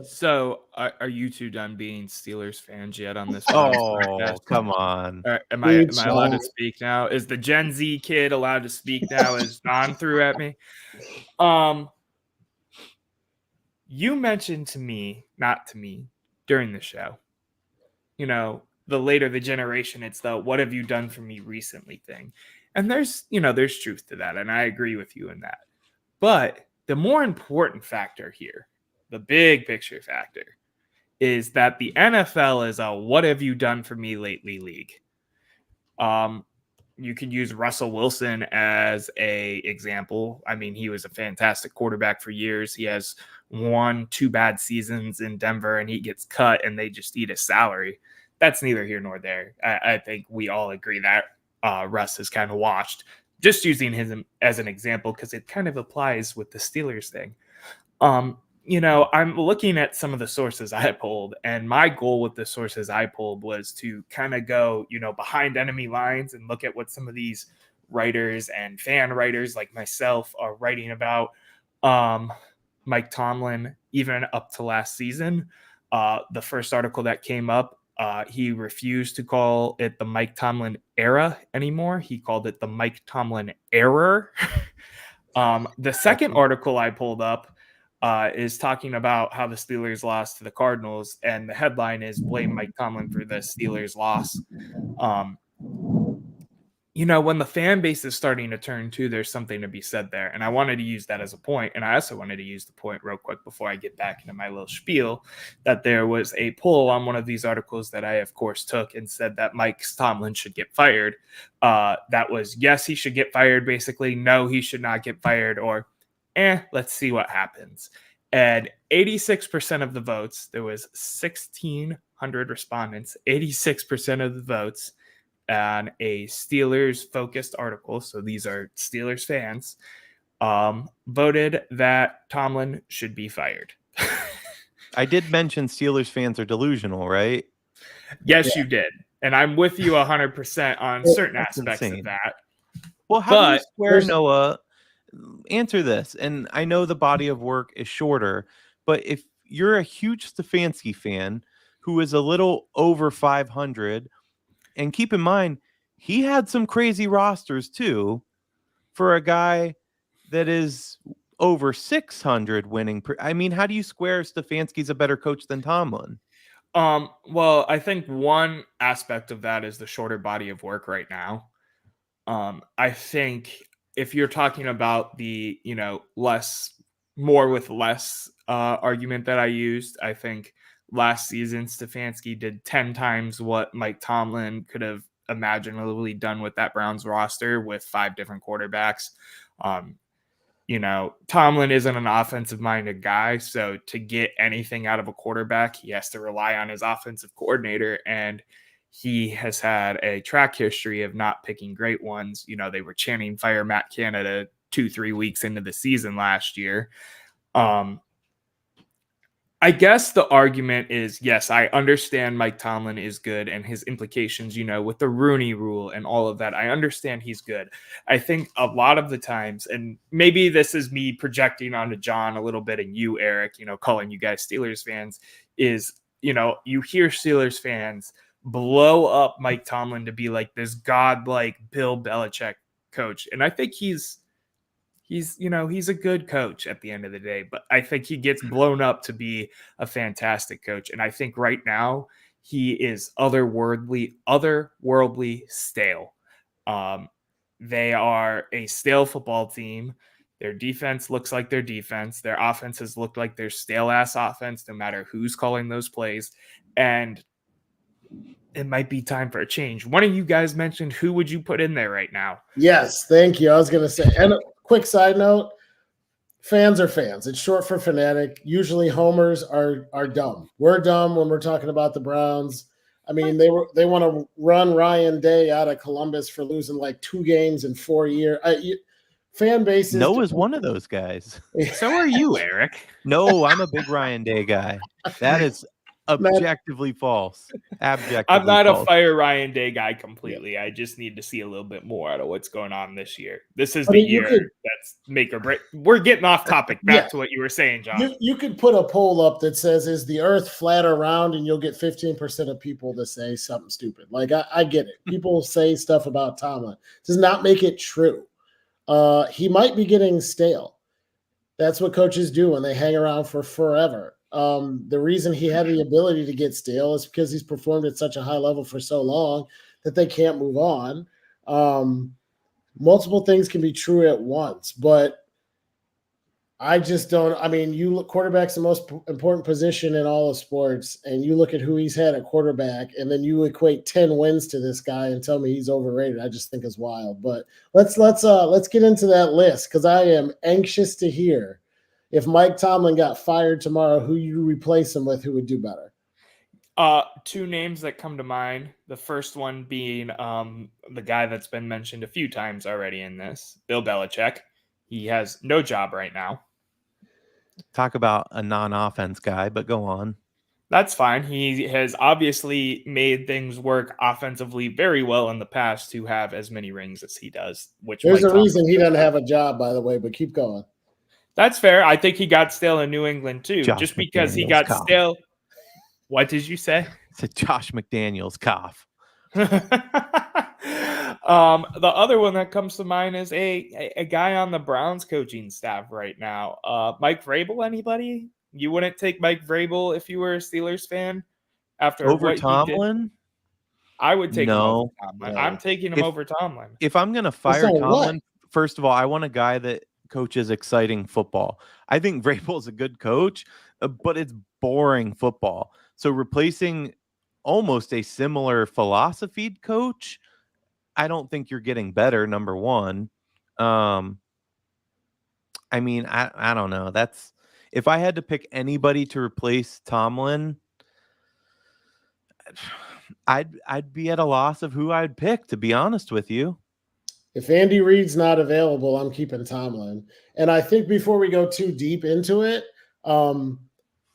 So are you 2 done being Steelers fans yet on this? Oh, come on. Am I allowed to speak now? Is the Gen Z kid allowed to speak now? As Don threw at me. You mentioned not to me during the show, the later the generation, it's the what have you done for me recently thing. And there's truth to that. And I agree with you in that. But the more important factor here, the big picture factor, is that the NFL is a "what have you done for me lately" league. You could use Russell Wilson as a example. I mean, he was a fantastic quarterback for years. He has 1-2 bad seasons in Denver, and he gets cut, and they just eat his salary. That's neither here nor there. I think we all agree that Russ is kind of washed. Just using him as an example because it kind of applies with the Steelers thing. I'm looking at some of the sources I pulled, and my goal with the sources I pulled was to kind of go, behind enemy lines and look at what some of these writers and fan writers like myself are writing about Mike Tomlin, even up to last season. The first article that came up, he refused to call it the Mike Tomlin era anymore. He called it the Mike Tomlin error. The second article I pulled up is talking about how the Steelers lost to the Cardinals, and the headline is "Blame Mike Tomlin for the Steelers' loss." When the fan base is starting to turn too, there's something to be said there. And I wanted to use that as a point. And I also wanted to use the point real quick before I get back into my little spiel that there was a poll on one of these articles that I, of course, took and said that Mike Tomlin should get fired. That was, yes, he should get fired, basically. No, he should not get fired, or let's see what happens. And 86% of the votes, there was 1,600 respondents, 86% of the votes on a Steelers-focused article, so these are Steelers fans, voted that Tomlin should be fired. I did mention Steelers fans are delusional, right? Yes, you did. And I'm with you 100% on certain aspects of that. Well, how do you square, Noah? Answer this. And I know the body of work is shorter, but if you're a huge Stefanski fan who is a little over 500, and keep in mind, he had some crazy rosters too for a guy that is over 600 winning. I mean, how do you square Stefanski's a better coach than Tomlin? Well, I think one aspect of that is the shorter body of work right now. I think if you're talking about the, more with less argument that I used, I think last season Stefanski did 10 times what Mike Tomlin could have imaginably done with that Browns roster with 5 different quarterbacks. Tomlin isn't an offensive minded guy, so to get anything out of a quarterback, he has to rely on his offensive coordinator, and he has had a track history of not picking great ones. They were chanting "Fire Matt Canada" 2-3 weeks into the season last year. I guess the argument is, yes, I understand Mike Tomlin is good and his implications, with the Rooney Rule and all of that. I understand he's good. I think a lot of the times, and maybe this is me projecting onto John a little bit and you, Eric, calling you guys Steelers fans, is, you hear Steelers fans blow up Mike Tomlin to be like this godlike Bill Belichick coach. And I think he's a good coach at the end of the day, but I think he gets blown up to be a fantastic coach. And I think right now he is otherworldly stale. They are a stale football team. Their defense looks like their defense. Their offenses look like their stale ass offense, no matter who's calling those plays. And it might be time for a change. One of you guys mentioned, who would you put in there right now? Yes, thank you. I was going to say, and quick side note, fans are fans. It's short for fanatic. Usually homers are dumb. We're dumb when we're talking about the Browns. I mean, they want to run Ryan Day out of Columbus for losing like 2 games in 4 years. Fan bases. Noah's one of those guys. So are you, Eric. No, I'm a big Ryan Day guy. That is objectively false. Abjectively I'm not false. a fire Ryan Day guy completely. I just need to see a little bit more out of what's going on this year. This is the year that's make or break. We're getting off topic. Back to what you were saying, John. You could put a poll up that says, is the earth flat or round? And you'll get 15% of people to say something stupid. Like, I get it. People say stuff about Tomlin. Does not make it true. He might be getting stale. That's what coaches do when they hang around for forever. The reason he had the ability to get stale is because he's performed at such a high level for so long that they can't move on. Multiple things can be true at once, but I just don't. I mean, you look, quarterback's the most important position in all of sports, and you look at who he's had at quarterback, and then you equate 10 wins to this guy and tell me he's overrated. I just think it's wild. But let's get into that list because I am anxious to hear if Mike Tomlin got fired tomorrow, who you replace him with, who would do better. Two names that come to mind. The first one being the guy that's been mentioned a few times already in this, Bill Belichick. He has no job right now. Talk about a non-offense guy, but go on. That's fine. He has obviously made things work offensively very well in the past to have as many rings as he does. Which There's a reason he doesn't have a job, by the way, but keep going. That's fair. I think he got stale in New England too, just because he got stale. What did you say? It's a Josh McDaniels cough. The other one that comes to mind is a guy on the Browns coaching staff right now. Mike Vrabel, anybody? You wouldn't take Mike Vrabel if you were a Steelers fan after over what Tomlin? He did? I would take him over Tomlin. No. I'm taking him over Tomlin. If I'm going to fire Tomlin, first of all, I want a guy that coaches exciting football. I think Vrabel is a good coach, but it's boring football. So replacing almost a similar philosophy coach, I don't think you're getting better, number one. I mean, I don't know. That's if I had to pick anybody to replace Tomlin, I'd be at a loss of who I'd pick, to be honest with you. If Andy Reid's not available, I'm keeping Tomlin. And I think before we go too deep into it,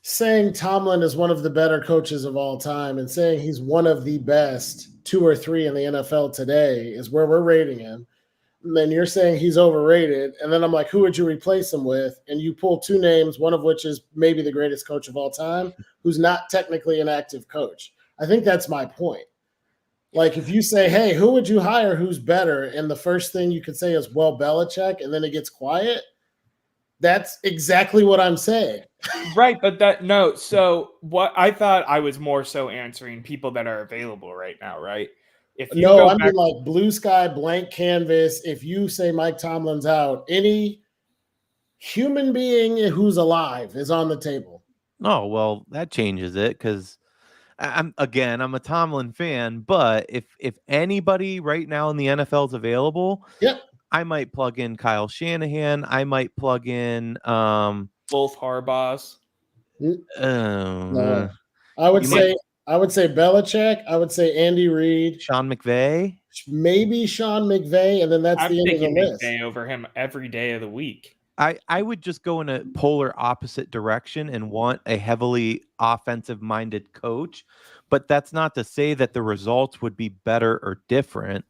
saying Tomlin is one of the better coaches of all time and saying he's one of the best 2 or 3 in the NFL today is where we're rating him. And then you're saying he's overrated. And then I'm like, who would you replace him with? And you pull 2 names, one of which is maybe the greatest coach of all time, who's not technically an active coach. I think that's my point. Like if you say, hey, who would you hire who's better? And the first thing you could say is, well, Belichick, and then it gets quiet. That's exactly what I'm saying. Right, but so what I thought I was more so answering people that are available right now, right? If you I mean like blue sky, blank canvas. If you say Mike Tomlin's out, any human being who's alive is on the table. Oh, well, that changes it because I'm a Tomlin fan, but if anybody right now in the NFL is available, yep. I might plug in Kyle Shanahan. I might plug in both Harbaughs. No. I would say Belichick. I would say Andy Reid. Sean McVay. Maybe Sean McVay, and then that's the end of the list. McVay over him every day of the week. I would just go in a polar opposite direction and want a heavily offensive-minded coach, but that's not to say that the results would be better or different.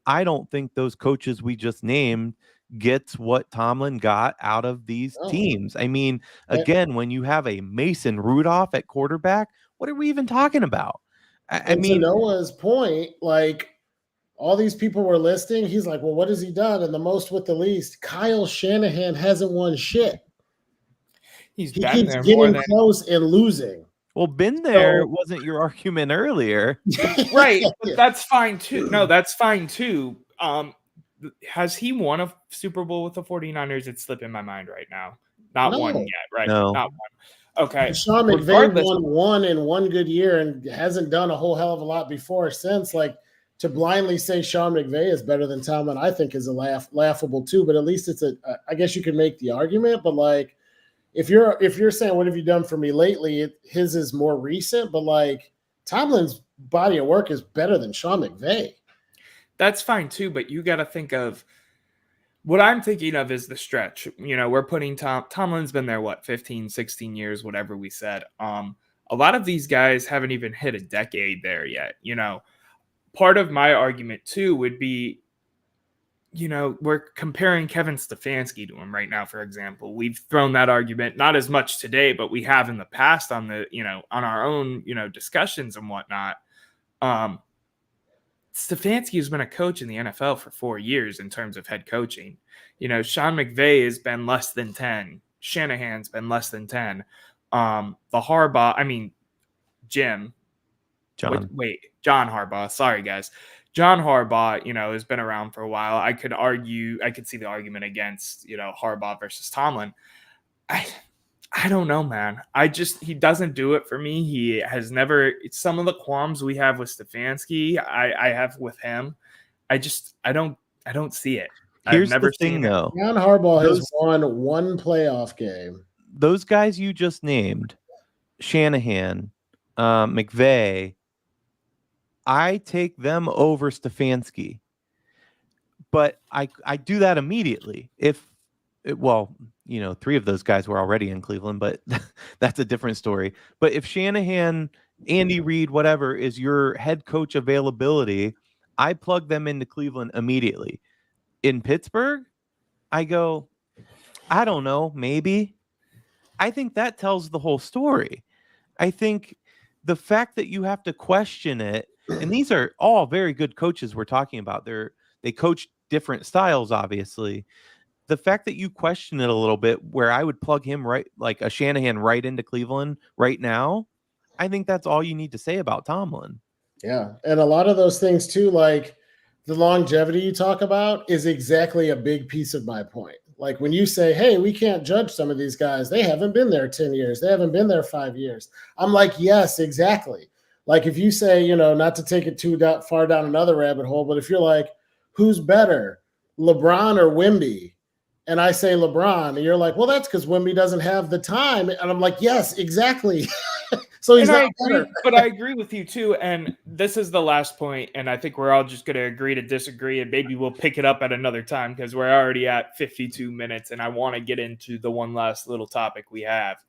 I don't think those coaches we just named gets what Tomlin got out of these teams. I mean, again, when you have a Mason Rudolph at quarterback, what are we even talking about? I mean, to Noah's point, like all these people were listing, he's like, well, what has he done? And the most with the least, Kyle Shanahan hasn't won shit. He keeps getting close and losing. Well, been there wasn't your argument earlier. Right. But that's fine too. No, that's fine too. Has he won a Super Bowl with the 49ers? It's slipping my mind right now. Not one yet, right? No. Not one. Okay. Sean McVay won one in one good year and hasn't done a whole hell of a lot before since. Like to blindly say Sean McVay is better than Tomlin, I think is a laughable too. But at least it's I guess you could make the argument. But like if you're saying what have you done for me lately, his is more recent. But like Tomlin's body of work is better than Sean McVay. That's fine too, but you got to think of what I'm thinking of is the stretch. You know, we're putting Tomlin's been there, 15, 16 years, whatever we said. A lot of these guys haven't even hit a decade there yet. You know, part of my argument too would be, you know, we're comparing Kevin Stefanski to him right now, for example. We've thrown that argument, not as much today, but we have in the past on our own, discussions and whatnot. Stefanski has been a coach in the NFL for 4 years in terms of head coaching. You know, Sean McVay has been less than 10. Shanahan's been less than 10. John Harbaugh. Sorry, guys. John Harbaugh, has been around for a while. I could see the argument against, Harbaugh versus Tomlin. I don't know, man. He doesn't do it for me. He has never, some of the qualms we have with Stefanski, I have with him. I don't see it. I've Here's never the thing, seen it. though. John Harbaugh has won one playoff game. Those guys you just named, Shanahan, McVay, I take them over Stefanski. But I do that immediately. Three of those guys were already in Cleveland, but that's a different story. But if Shanahan, Andy Reid, whatever is your head coach availability, I plug them into Cleveland immediately. In Pittsburgh, I go, I don't know, maybe. I think that tells the whole story. I think the fact that you have to question it, and these are all very good coaches we're talking about. They coach different styles, obviously. The fact that you question it a little bit, where I would plug him right, like a Shanahan, right into Cleveland right now, I think that's all you need to say about Tomlin. Yeah. And a lot of those things too, like the longevity you talk about is exactly a big piece of my point. Like when you say, hey, we can't judge some of these guys. They haven't been there 10 years. They haven't been there 5 years. I'm like, yes, exactly. Like if you say, not to take it too far down another rabbit hole, but if you're like, who's better, LeBron or Wemby? And I say LeBron, and you're like, well, that's because Wemby doesn't have the time. And I'm like, yes, exactly. So he's not better. But I agree with you too. And this is the last point, and I think we're all just going to agree to disagree, and maybe we'll pick it up at another time because we're already at 52 minutes, and I want to get into the one last little topic we have.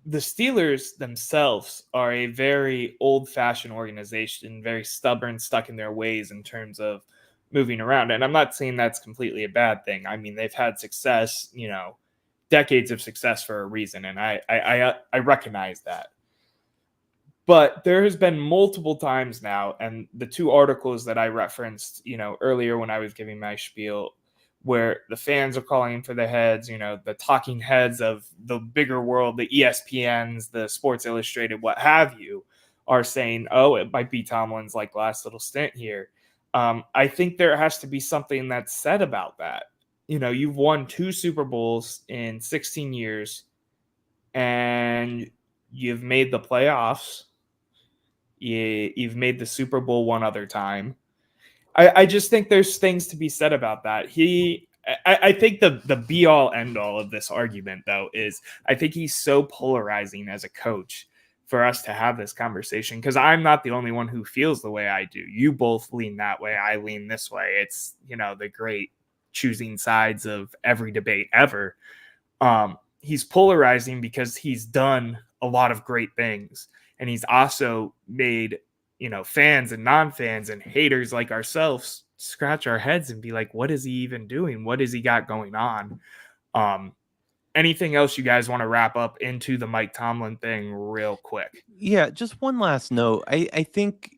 The Steelers themselves are a very old-fashioned organization, very stubborn, stuck in their ways in terms of moving around. And I'm not saying that's completely a bad thing. I mean, they've had success, decades of success for a reason, and I recognize that. But there has been multiple times now, and the two articles that I referenced, earlier when I was giving my spiel, where the fans are calling for the heads, the talking heads of the bigger world, the ESPNs, the Sports Illustrated, what have you, are saying, oh, it might be Tomlin's last little stint here. I think there has to be something that's said about that. You've won 2 Super Bowls in 16 years, and you've made the playoffs. You've made the Super Bowl one other time. I just think there's things to be said about that. I think the be all end all of this argument, though, is I think he's so polarizing as a coach for us to have this conversation, because I'm not the only one who feels the way I do. You both lean that way. I lean this way. It's, the great choosing sides of every debate ever. He's polarizing because he's done a lot of great things, and he's also made fans and non-fans and haters like ourselves scratch our heads and be like, what is he even doing? What has he got going on? Anything else you guys want to wrap up into the Mike Tomlin thing real quick? Yeah, just one last note. I think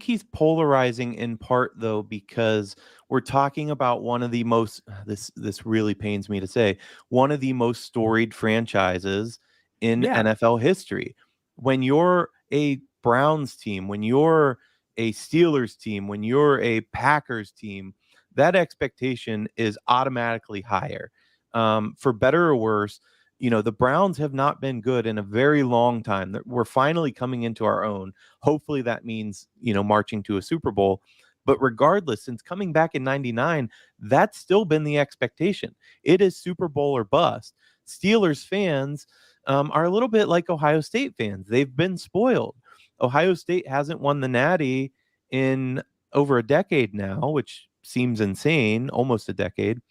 he's polarizing in part, though, because we're talking about one of the most, this really pains me to say, one of the most storied franchises in NFL history. When you're a Browns team, when you're a Steelers team, when you're a Packers team, that expectation is automatically higher. For better or worse, the Browns have not been good in a very long time. We're finally coming into our own. Hopefully that means, marching to a Super Bowl. But regardless, since coming back in 99, that's still been the expectation. It is Super Bowl or bust. Steelers fans are a little bit like Ohio State fans. They've been spoiled. Ohio State hasn't won the Natty in over a decade now, which seems insane, almost a decade.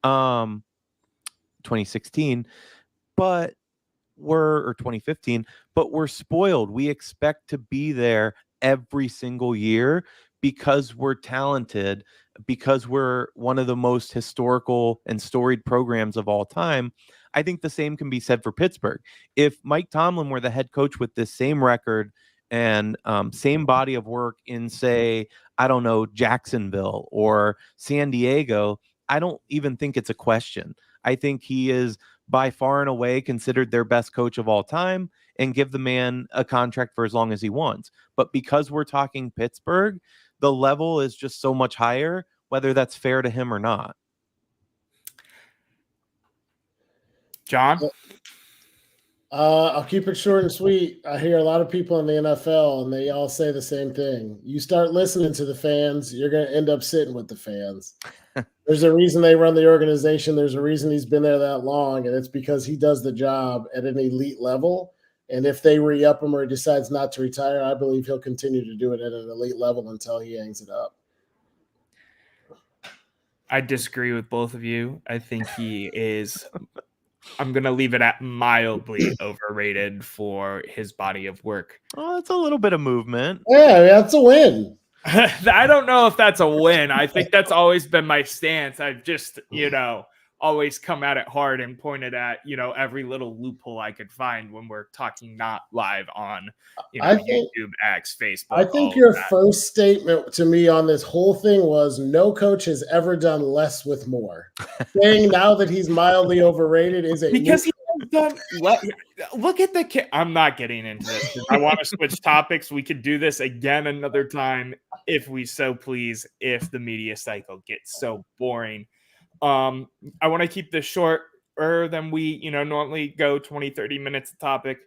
2016, or 2015, but we're spoiled. We expect to be there every single year because we're talented, because we're one of the most historical and storied programs of all time. I think the same can be said for Pittsburgh. If Mike Tomlin were the head coach with this same record and same body of work in, say, I don't know, Jacksonville or San Diego, I don't even think it's a question. I think he is by far and away considered their best coach of all time. and give the man a contract for as long as he wants. But because we're talking Pittsburgh, the level is just so much higher, whether that's fair to him or not. John? I'll keep it short and sweet. I hear a lot of people in the NFL, and they all say the same thing. You start listening to the fans, you're going to end up sitting with the fans. There's a reason they run the organization. There's a reason he's been there that long, and it's because he does the job at an elite level. And if they re-up him or he decides not to retire, I believe he'll continue to do it at an elite level until he hangs it up. I disagree with both of you. I think he is – I'm going to leave it at mildly overrated for his body of work. Oh, that's a little bit of movement. Yeah, that's a win. I don't know if that's a win. I think that's always been my stance. I've just, always come at it hard and pointed at, every little loophole I could find when we're talking not live on, YouTube, X, Facebook. I think your first statement to me on this whole thing was no coach has ever done less with more. Saying now that he's mildly overrated is because he has done. Look at the kid. I'm not getting into this. I want to switch topics. We could do this again another time if we so please. If the media cycle gets so boring. I want to keep this shorter than we, normally go 20, 30 minutes a topic,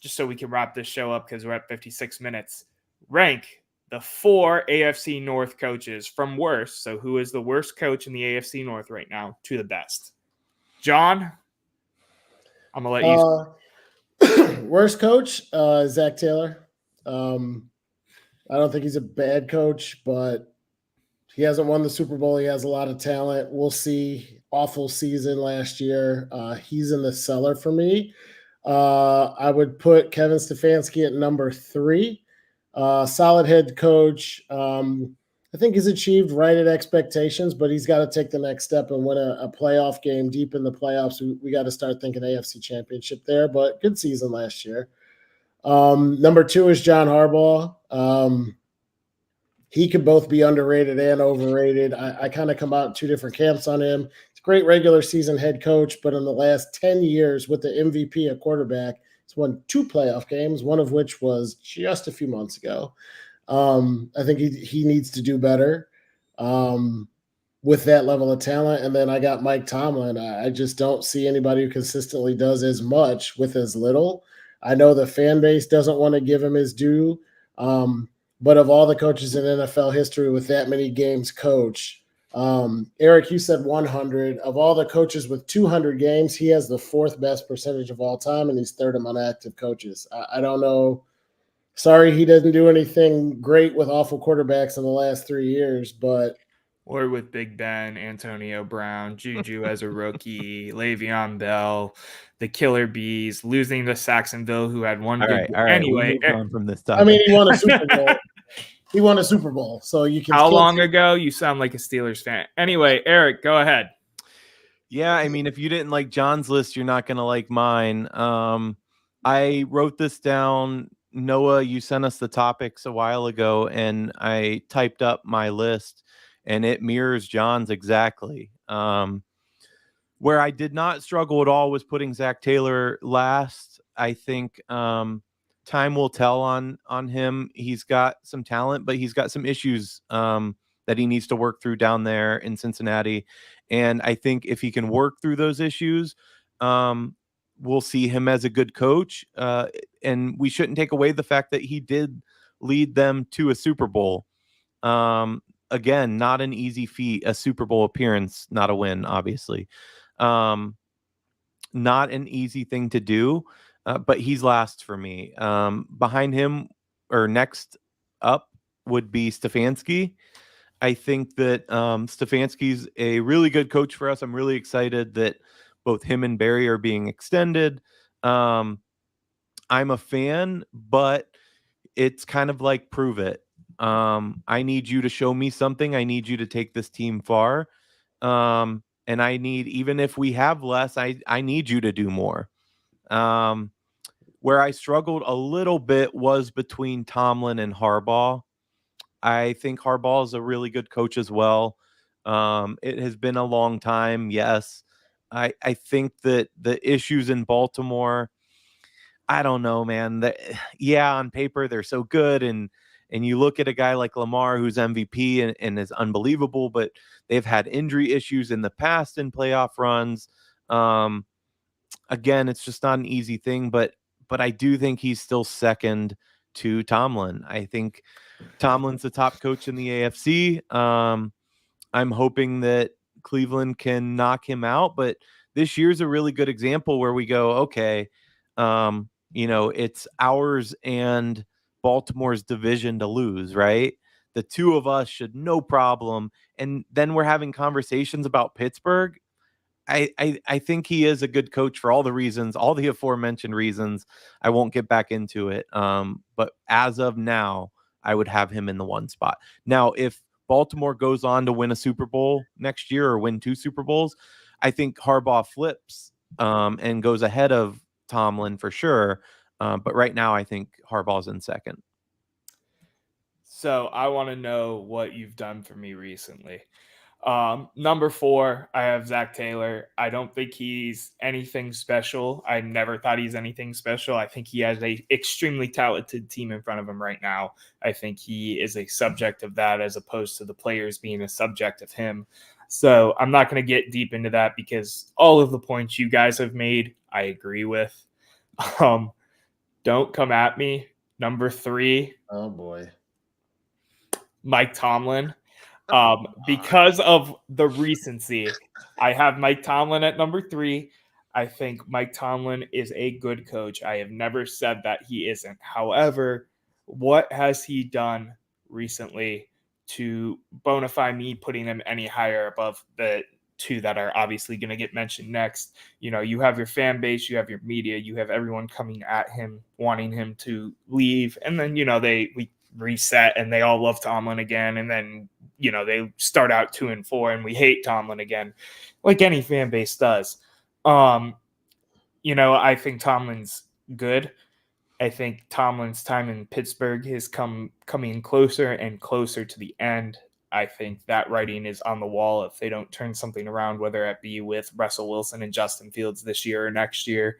just so we can wrap this show up because we're at 56 minutes. Rank the 4 AFC North coaches from worst. So who is the worst coach in the AFC North right now to the best? John, I'm going to let you. Worst coach, Zach Taylor. I don't think he's a bad coach, but he hasn't won the Super Bowl. He has a lot of talent. We'll see. Awful season last year. He's in the cellar for me. I would put Kevin Stefanski at number 3. Solid head coach. I think he's achieved right at expectations, but he's got to take the next step and win a playoff game deep in the playoffs. We got to start thinking AFC Championship there, but good season last year. Number 2 is John Harbaugh. He could both be underrated and overrated. I kind of come out in 2 different camps on him. He's a great regular season head coach, but in the last 10 years with the MVP at quarterback, he's won 2 playoff games, one of which was just a few months ago. I think he needs to do better with that level of talent. And then I got Mike Tomlin. I just don't see anybody who consistently does as much with as little. I know the fan base doesn't want to give him his due. But of all the coaches in NFL history with that many games coached, Eric, you said 100. Of all the coaches with 200 games, he has the 4th best percentage of all time, and he's 3rd among active coaches. I don't know. Sorry, he doesn't do anything great with awful quarterbacks in the last 3 years, but or with Big Ben, Antonio Brown, Juju as a rookie, Le'Veon Bell, the Killer Bees, losing to Saxonville, who had one good. All right. Anyway, from this topic. I mean, he won a Super Bowl. He won a Super Bowl, so you can. How long ago? You sound like a Steelers fan. Anyway, Eric, go ahead. Yeah, I mean, if you didn't like John's list, you're not going to like mine. I wrote this down. Noah, you sent us the topics a while ago, and I typed up my list, and it mirrors John's exactly. Where I did not struggle at all was putting Zach Taylor last. I think time will tell on him. He's got some talent, but he's got some issues that he needs to work through down there in Cincinnati. And I think if he can work through those issues, we'll see him as a good coach. And we shouldn't take away the fact that he did lead them to a Super Bowl. Again, not an easy feat, a Super Bowl appearance, not a win, obviously. Not an easy thing to do, but he's last for me. Behind him or next up would be Stefanski. I think that Stefanski's a really good coach for us. I'm really excited that both him and Barry are being extended. I'm a fan, but it's kind of like prove it. I need you to show me something. I need you to take this team far. And I need, even if we have less, I need you to do more. Where I struggled a little bit was between Tomlin and Harbaugh. I think Harbaugh is a really good coach as well. It has been a long time. Yes. I think that the issues in Baltimore, I don't know, man. Yeah, on paper they're so good, and you look at a guy like Lamar who's MVP and is unbelievable, but they've had injury issues in the past in playoff runs. Um, Again, it's just not an easy thing, but I do think he's still second to Tomlin. I think Tomlin's the top coach in the AFC. I'm hoping that Cleveland can knock him out, but this year's a really good example where we go, okay, it's ours and Baltimore's division to lose, right? The two of us should no problem. And then we're having conversations about Pittsburgh. I think he is a good coach for all the reasons, all the aforementioned reasons. I won't get back into it. But as of now, I would have him in the one spot. Now, if Baltimore goes on to win a Super Bowl next year or win 2 Super Bowls, I think Harbaugh flips and goes ahead of Tomlin for sure. But right now, I think Harbaugh's in second. So I want to know what you've done for me recently. Number 4, I have Zach Taylor. I don't think he's anything special. I never thought he's anything special. I think he has a extremely talented team in front of him right now. I think he is a subject of that as opposed to the players being a subject of him. So I'm not going to get deep into that because all of the points you guys have made, I agree with. Don't come at me. Number 3. Oh boy. Mike Tomlin. Because of the recency, I have Mike Tomlin at number 3. I think Mike Tomlin is a good coach. I have never said that he isn't. However, what has he done recently to bona fide me putting him any higher above the 2 that are obviously going to get mentioned next? You have your fan base, you have your media, you have everyone coming at him, wanting him to leave. And then, we reset and they all love Tomlin again. And then, they start out 2-4 and we hate Tomlin again, like any fan base does. I think Tomlin's good. I think Tomlin's time in Pittsburgh is coming closer and closer to the end. I think that writing is on the wall if they don't turn something around, whether it be with Russell Wilson and Justin Fields this year or next year.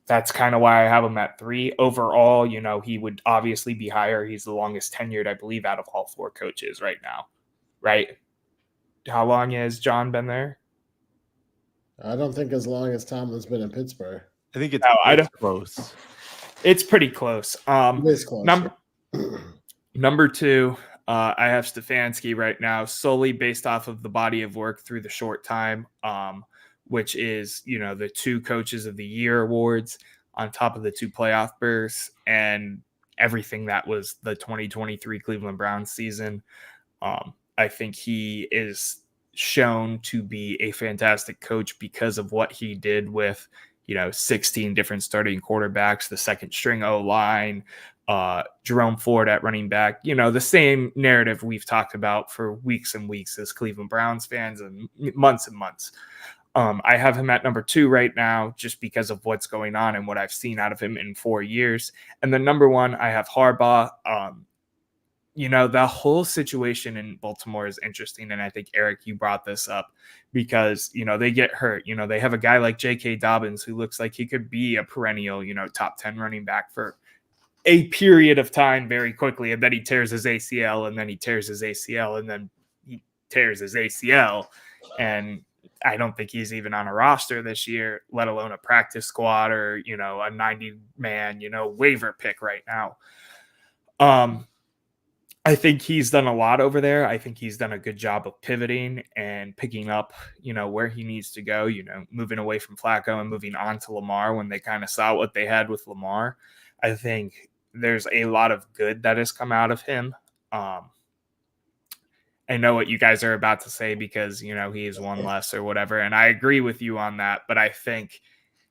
That's kind of why I have him at 3. Overall, he would obviously be higher. He's the longest tenured, I believe, out of all 4 coaches right now, right? How long has John been there? I don't think as long as Tomlin's been in Pittsburgh. I think it's close. It's pretty close. It is close. Number 2, I have Stefanski right now, solely based off of the body of work through the short time. Which is, the 2 Coaches of the Year awards on top of the 2 playoff berths and everything that was the 2023 Cleveland Browns season. I think he is shown to be a fantastic coach because of what he did with, 16 different starting quarterbacks, the second string O-line, Jerome Ford at running back, the same narrative we've talked about for weeks and weeks as Cleveland Browns fans and months. I have him at number 2 right now just because of what's going on and what I've seen out of him in 4 years. And then number 1, I have Harbaugh. The whole situation in Baltimore is interesting. And I think, Eric, you brought this up because, they get hurt. They have a guy like J.K. Dobbins who looks like he could be a perennial, top 10 running back for a period of time very quickly. And then he tears his ACL and then he tears his ACL and then he tears his ACL. And I don't think he's even on a roster this year, let alone a practice squad or, a 90-man, waiver pick right now. I think he's done a lot over there. I think he's done a good job of pivoting and picking up, where he needs to go, moving away from Flacco and moving on to Lamar when they kind of saw what they had with Lamar. I think there's a lot of good that has come out of him. I know what you guys are about to say because, he's one less or whatever. And I agree with you on that. But I think,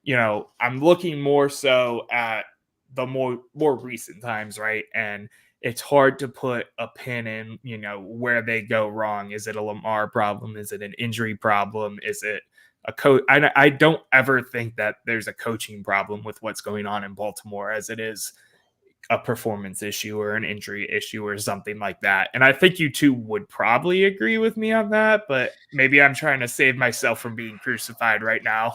I'm looking more so at the more recent times, right? And it's hard to put a pin in, where they go wrong. Is it a Lamar problem? Is it an injury problem? Is it a coach? I don't ever think that there's a coaching problem with what's going on in Baltimore as it is a performance issue or an injury issue or something like that. And I think you two would probably agree with me on that, but maybe I'm trying to save myself from being crucified right now.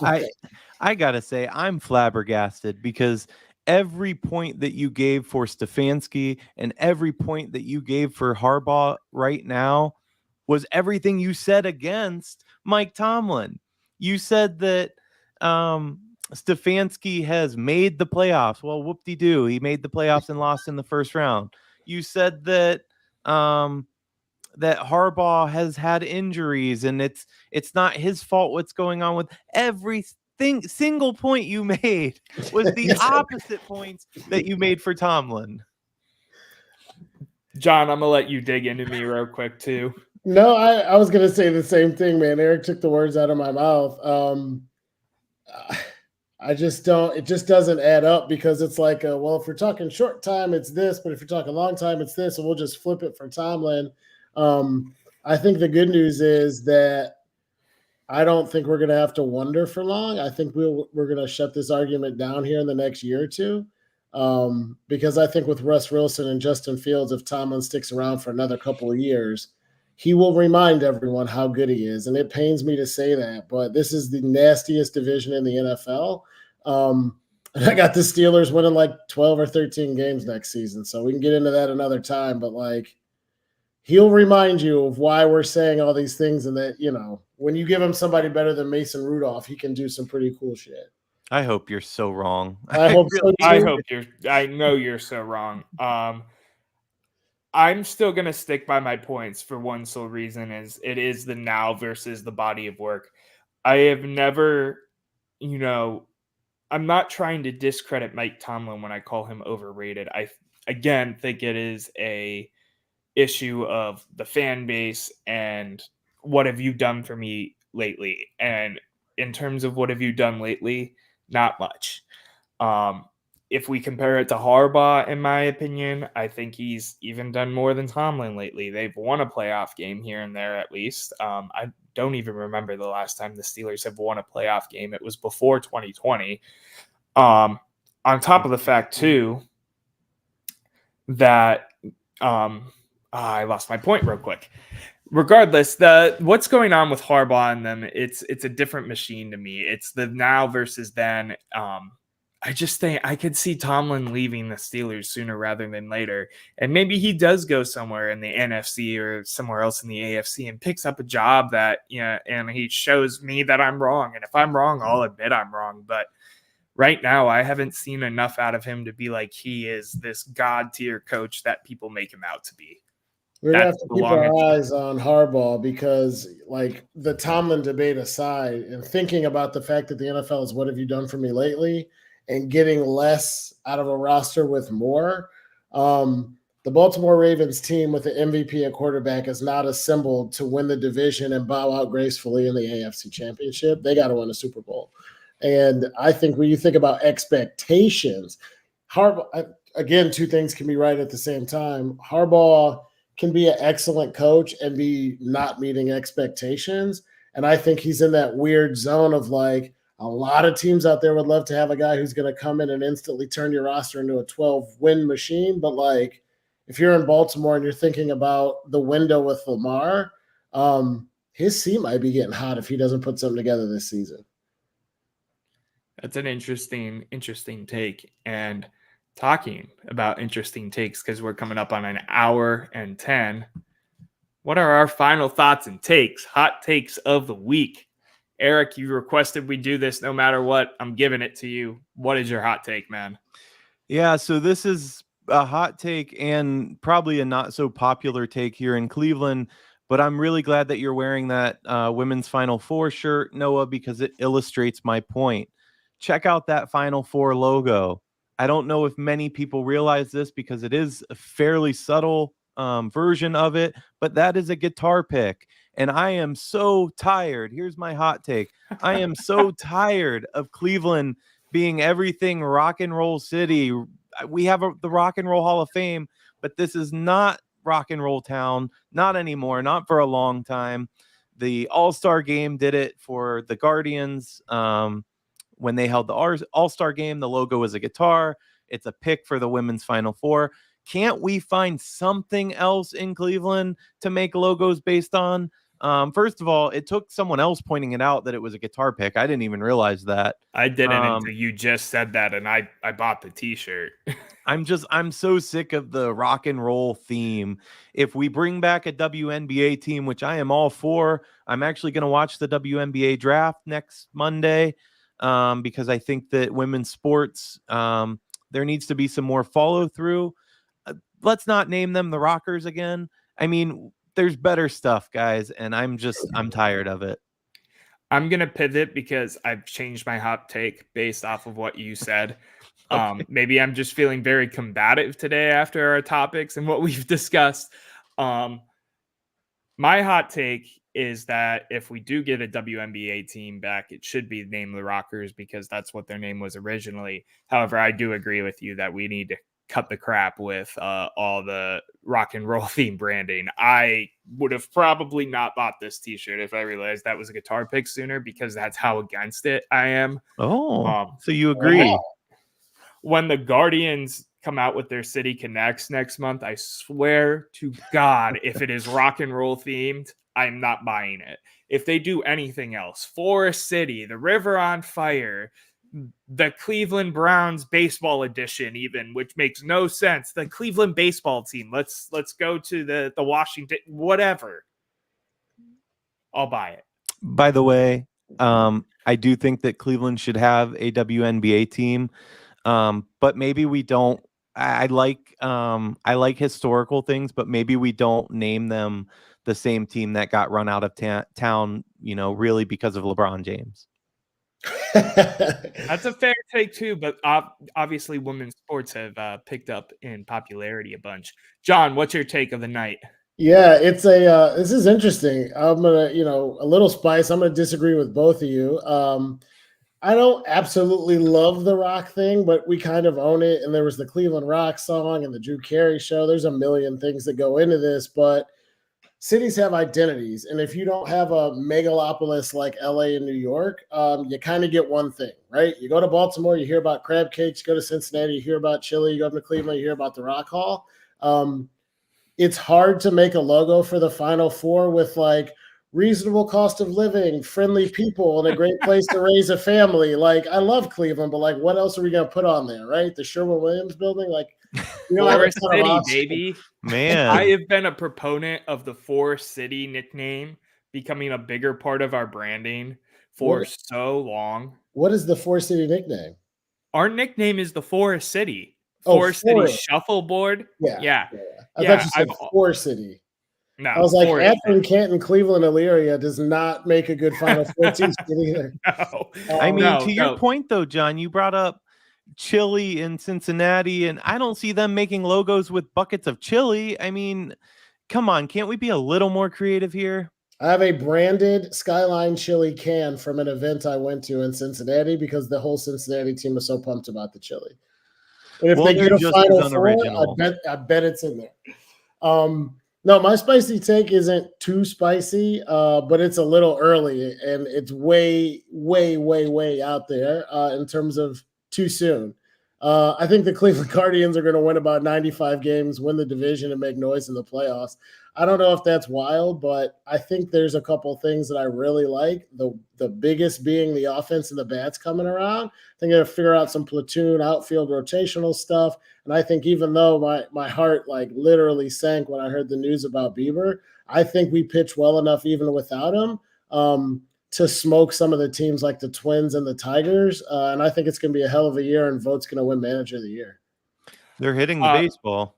I gotta say, I'm flabbergasted because every point that you gave for Stefanski and every point that you gave for Harbaugh right now was everything you said against Mike Tomlin. You said that Stefanski has made the playoffs. Well, whoop-de-doo, he made the playoffs and lost in the first round. You said that that Harbaugh has had injuries and it's not his fault what's going on with everything. Single point you made was the opposite points that you made for Tomlin. John, I'm gonna let you dig into me real quick too. No, I was gonna say the same thing, man. Eric took the words out of my mouth. I just don't. It just doesn't add up because it's like, well, if we're talking short time, it's this, but if you're talking long time, it's this, and we'll just flip it for Tomlin. I think the good news is that I don't think we're going to have to wonder for long. I think we're going to shut this argument down here in the next year or two, because I think with Russ Wilson and Justin Fields, if Tomlin sticks around for another couple of years, he will remind everyone how good he is. And it pains me to say that, but this is the nastiest division in the NFL. And I got the Steelers winning like 12 or 13 games next season, so we can get into that another time. But like, he'll remind you of why we're saying all these things, and that, you know, when you give him somebody better than Mason Rudolph, he can do some pretty cool shit. I hope you're so wrong. I hope so too. I know you're so wrong. I'm still gonna stick by my points for one sole reason: is it is the now versus the body of work. I have never, I'm not trying to discredit Mike Tomlin when I call him overrated. I again think it is a issue of the fan base and what have you done for me lately? And in terms of what have you done lately, not much. If we compare it to Harbaugh, in my opinion, I think he's even done more than Tomlin lately. They've won a playoff game here and there, at least. I don't even remember the last time the Steelers have won a playoff game. It was before 2020. On top of the fact, too, that I lost my point real quick. Regardless, what's going on with Harbaugh and them, it's a different machine to me. It's the now versus then. I just think I could see Tomlin leaving the Steelers sooner rather than later. And maybe he does go somewhere in the NFC or somewhere else in the AFC and picks up a job that, and he shows me that I'm wrong. And if I'm wrong, I'll admit I'm wrong. But right now, I haven't seen enough out of him to be like he is this god tier coach that people make him out to be. We're going to have to keep our eyes on Harbaugh because, like, the Tomlin debate aside, and thinking about the fact that the NFL is what have you done for me lately, and getting less out of a roster with more, the Baltimore Ravens team with the MVP at quarterback is not assembled to win the division and bow out gracefully in the AFC Championship. They got to win a Super Bowl. And I think when you think about expectations, Harbaugh, again, two things can be right at the same time. Harbaugh can be an excellent coach and be not meeting expectations. And I think he's in that weird zone of like, a lot of teams out there would love to have a guy who's going to come in and instantly turn your roster into a 12-win machine. But like, if you're in Baltimore and you're thinking about the window with Lamar, his seat might be getting hot if he doesn't put something together this season. That's an interesting take. And talking about interesting takes, because we're coming up on an hour and 10. What are our final thoughts and takes? Hot takes of the week. Eric, you requested we do this no matter what. I'm giving it to you. What is your hot take, man? Yeah, so this is a hot take and probably a not so popular take here in Cleveland, but I'm really glad that you're wearing that Women's Final Four shirt, Noah, because it illustrates my point. Check out that Final Four logo. I don't know if many people realize this because it is a fairly subtle version of it, but that is a guitar pick. And I am so tired. Here's my hot take. I am so tired of Cleveland being everything rock and roll city. We have the Rock and Roll Hall of Fame, but this is not rock and roll town. Not anymore. Not for a long time. The All-Star game did it for the Guardians. When they held the All-Star game, the logo was a guitar. It's a pick for the women's Final Four. Can't we find something else in Cleveland to make logos based on? First of all, it took someone else pointing it out that it was a guitar pick. I didn't even realize that. I didn't until you just said that, and I bought the t-shirt. I'm so sick of the rock and roll theme. If we bring back a WNBA team, which I am all for, I'm actually going to watch the WNBA draft next Monday because I think that women's sports, there needs to be some more follow through. Let's not name them the Rockers again. I mean, there's better stuff, guys, and I'm tired of it. I'm going to pivot because I've changed my hot take based off of what you said. Okay. Maybe I'm just feeling very combative today after our topics and what we've discussed. My hot take is that if we do get a WNBA team back, it should be named the Rockers because that's what their name was originally. However, I do agree with you that we need to cut the crap with all the rock and roll theme branding. I would have probably not bought this t-shirt if I realized that was a guitar pick sooner because that's how against it I am. Oh, so you agree. When the Guardians come out with their City Connects next month, I swear to God, if it is rock and roll themed, I'm not buying it. If they do anything else, Forest City, the River on Fire, the Cleveland Browns baseball edition, even, which makes no sense. The Cleveland baseball team. Let's go to the Washington, whatever. I'll buy it. By the way, I do think that Cleveland should have a WNBA team. But maybe we don't. I like historical things, but maybe we don't name them the same team that got run out of town, really because of LeBron James. That's a fair take too, but obviously women's sports have picked up in popularity a bunch. John, what's your take of the night? Yeah, it's this is interesting. I'm gonna, a little spice. I'm gonna disagree with both of you. I don't absolutely love the rock thing, but we kind of own it. And there was the Cleveland Rock song and the Drew Carey show. There's a million things that go into this, but cities have identities. And if you don't have a megalopolis like LA and New York, you kind of get one thing, right? You go to Baltimore, you hear about crab cakes. You go to Cincinnati, you hear about chili. You go up to Cleveland, you hear about the Rock Hall. It's hard to make a logo for the Final Four with like reasonable cost of living, friendly people, and a great place to raise a family. Like, I love Cleveland, but like, what else are we going to put on there, right? The Sherwin-Williams building? Like, Forest City, baby. Man. I have been a proponent of the Forest City nickname becoming a bigger part of our branding for so long. What is the Forest City nickname? Our nickname is the Forest City. Forest City Shuffleboard. Yeah. I thought you said Forest City. No, I was like, Akron, Canton, Cleveland, Elyria does not make a good Final Four team either. No. I mean, to your point, though, John, you brought up chili in Cincinnati, and I don't see them making logos with buckets of chili. I mean, come on, can't we be a little more creative here? I have a branded Skyline chili can from an event I went to in Cincinnati because the whole Cincinnati team was so pumped about the chili. And if they get a Final Four, I bet it's in there. No, my spicy take isn't too spicy, but it's a little early, and it's way, way, way, way out there in terms of too soon. I think the Cleveland Guardians are going to win about 95 games, win the division, and make noise in the playoffs. I don't know if that's wild, but I think there's a couple things that I really like. The biggest being the offense and the bats coming around. I think they're going to figure out some platoon, outfield, rotational stuff. And I think even though my heart like literally sank when I heard the news about Bieber, I think we pitch well enough even without him to smoke some of the teams like the Twins and the Tigers. And I think it's going to be a hell of a year, and Vogt's going to win Manager of the Year. They're hitting the baseball.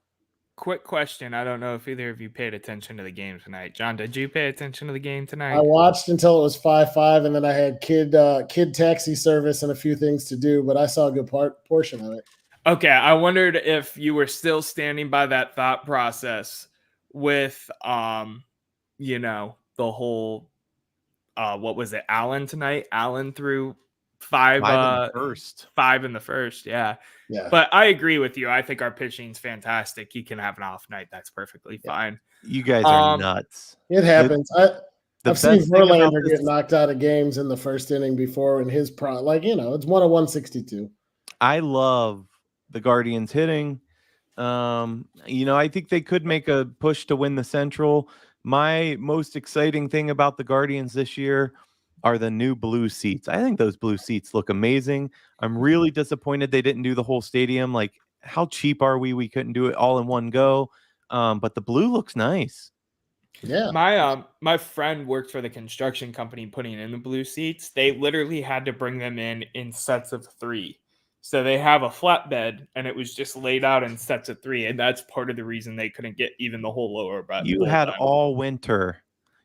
Quick question. I don't know if either of you paid attention to the game tonight. John, did you pay attention to the game tonight? I watched until it was 5-5, and then I had kid taxi service and a few things to do, but I saw a good portion of it. Okay, I wondered if you were still standing by that thought process with, the whole, what was it, Allen tonight? Allen threw five in the first, yeah. But I agree with you. I think our pitching's fantastic. He can have an off night. That's perfectly fine. You guys are nuts. It happens. I've seen Verlander get knocked out of games in the first inning before in his it's 1 of 162. I love the Guardians hitting. I think they could make a push to win the Central. My most exciting thing about the Guardians this year are the new blue seats. I think those blue seats look amazing. I'm really disappointed they didn't do the whole stadium. Like, how cheap are we? We couldn't do it all in one go. But the blue looks nice. Yeah. My friend worked for the construction company putting in the blue seats. They literally had to bring them in sets of 3. So they have a flatbed, and it was just laid out in sets of 3, and that's part of the reason they couldn't get even the whole lower bowl. You had done. all winter.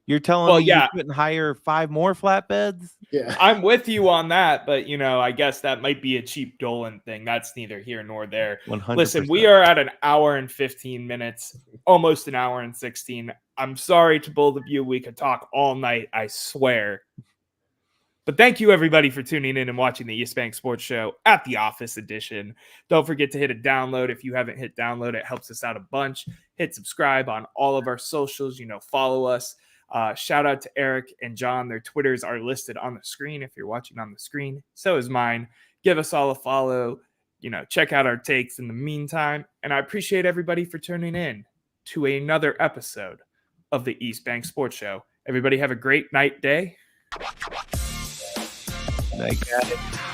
You're telling me you couldn't hire 5 more flatbeds? Yeah. I'm with you on that, but I guess that might be a cheap Dolan thing. That's neither here nor there. 100%. Listen, we are at an hour and 15 minutes, almost an hour and 16. I'm sorry to both of you. We could talk all night, I swear. But thank you, everybody, for tuning in and watching the East Bank Sports Show at the Office Edition. Don't forget to hit a download. If you haven't hit download, it helps us out a bunch. Hit subscribe on all of our socials. Follow us. Shout out to Eric and John. Their Twitters are listed on the screen if you're watching on the screen. So is mine. Give us all a follow. Check out our takes in the meantime. And I appreciate everybody for tuning in to another episode of the East Bank Sports Show. Everybody have a great night, day. I got it.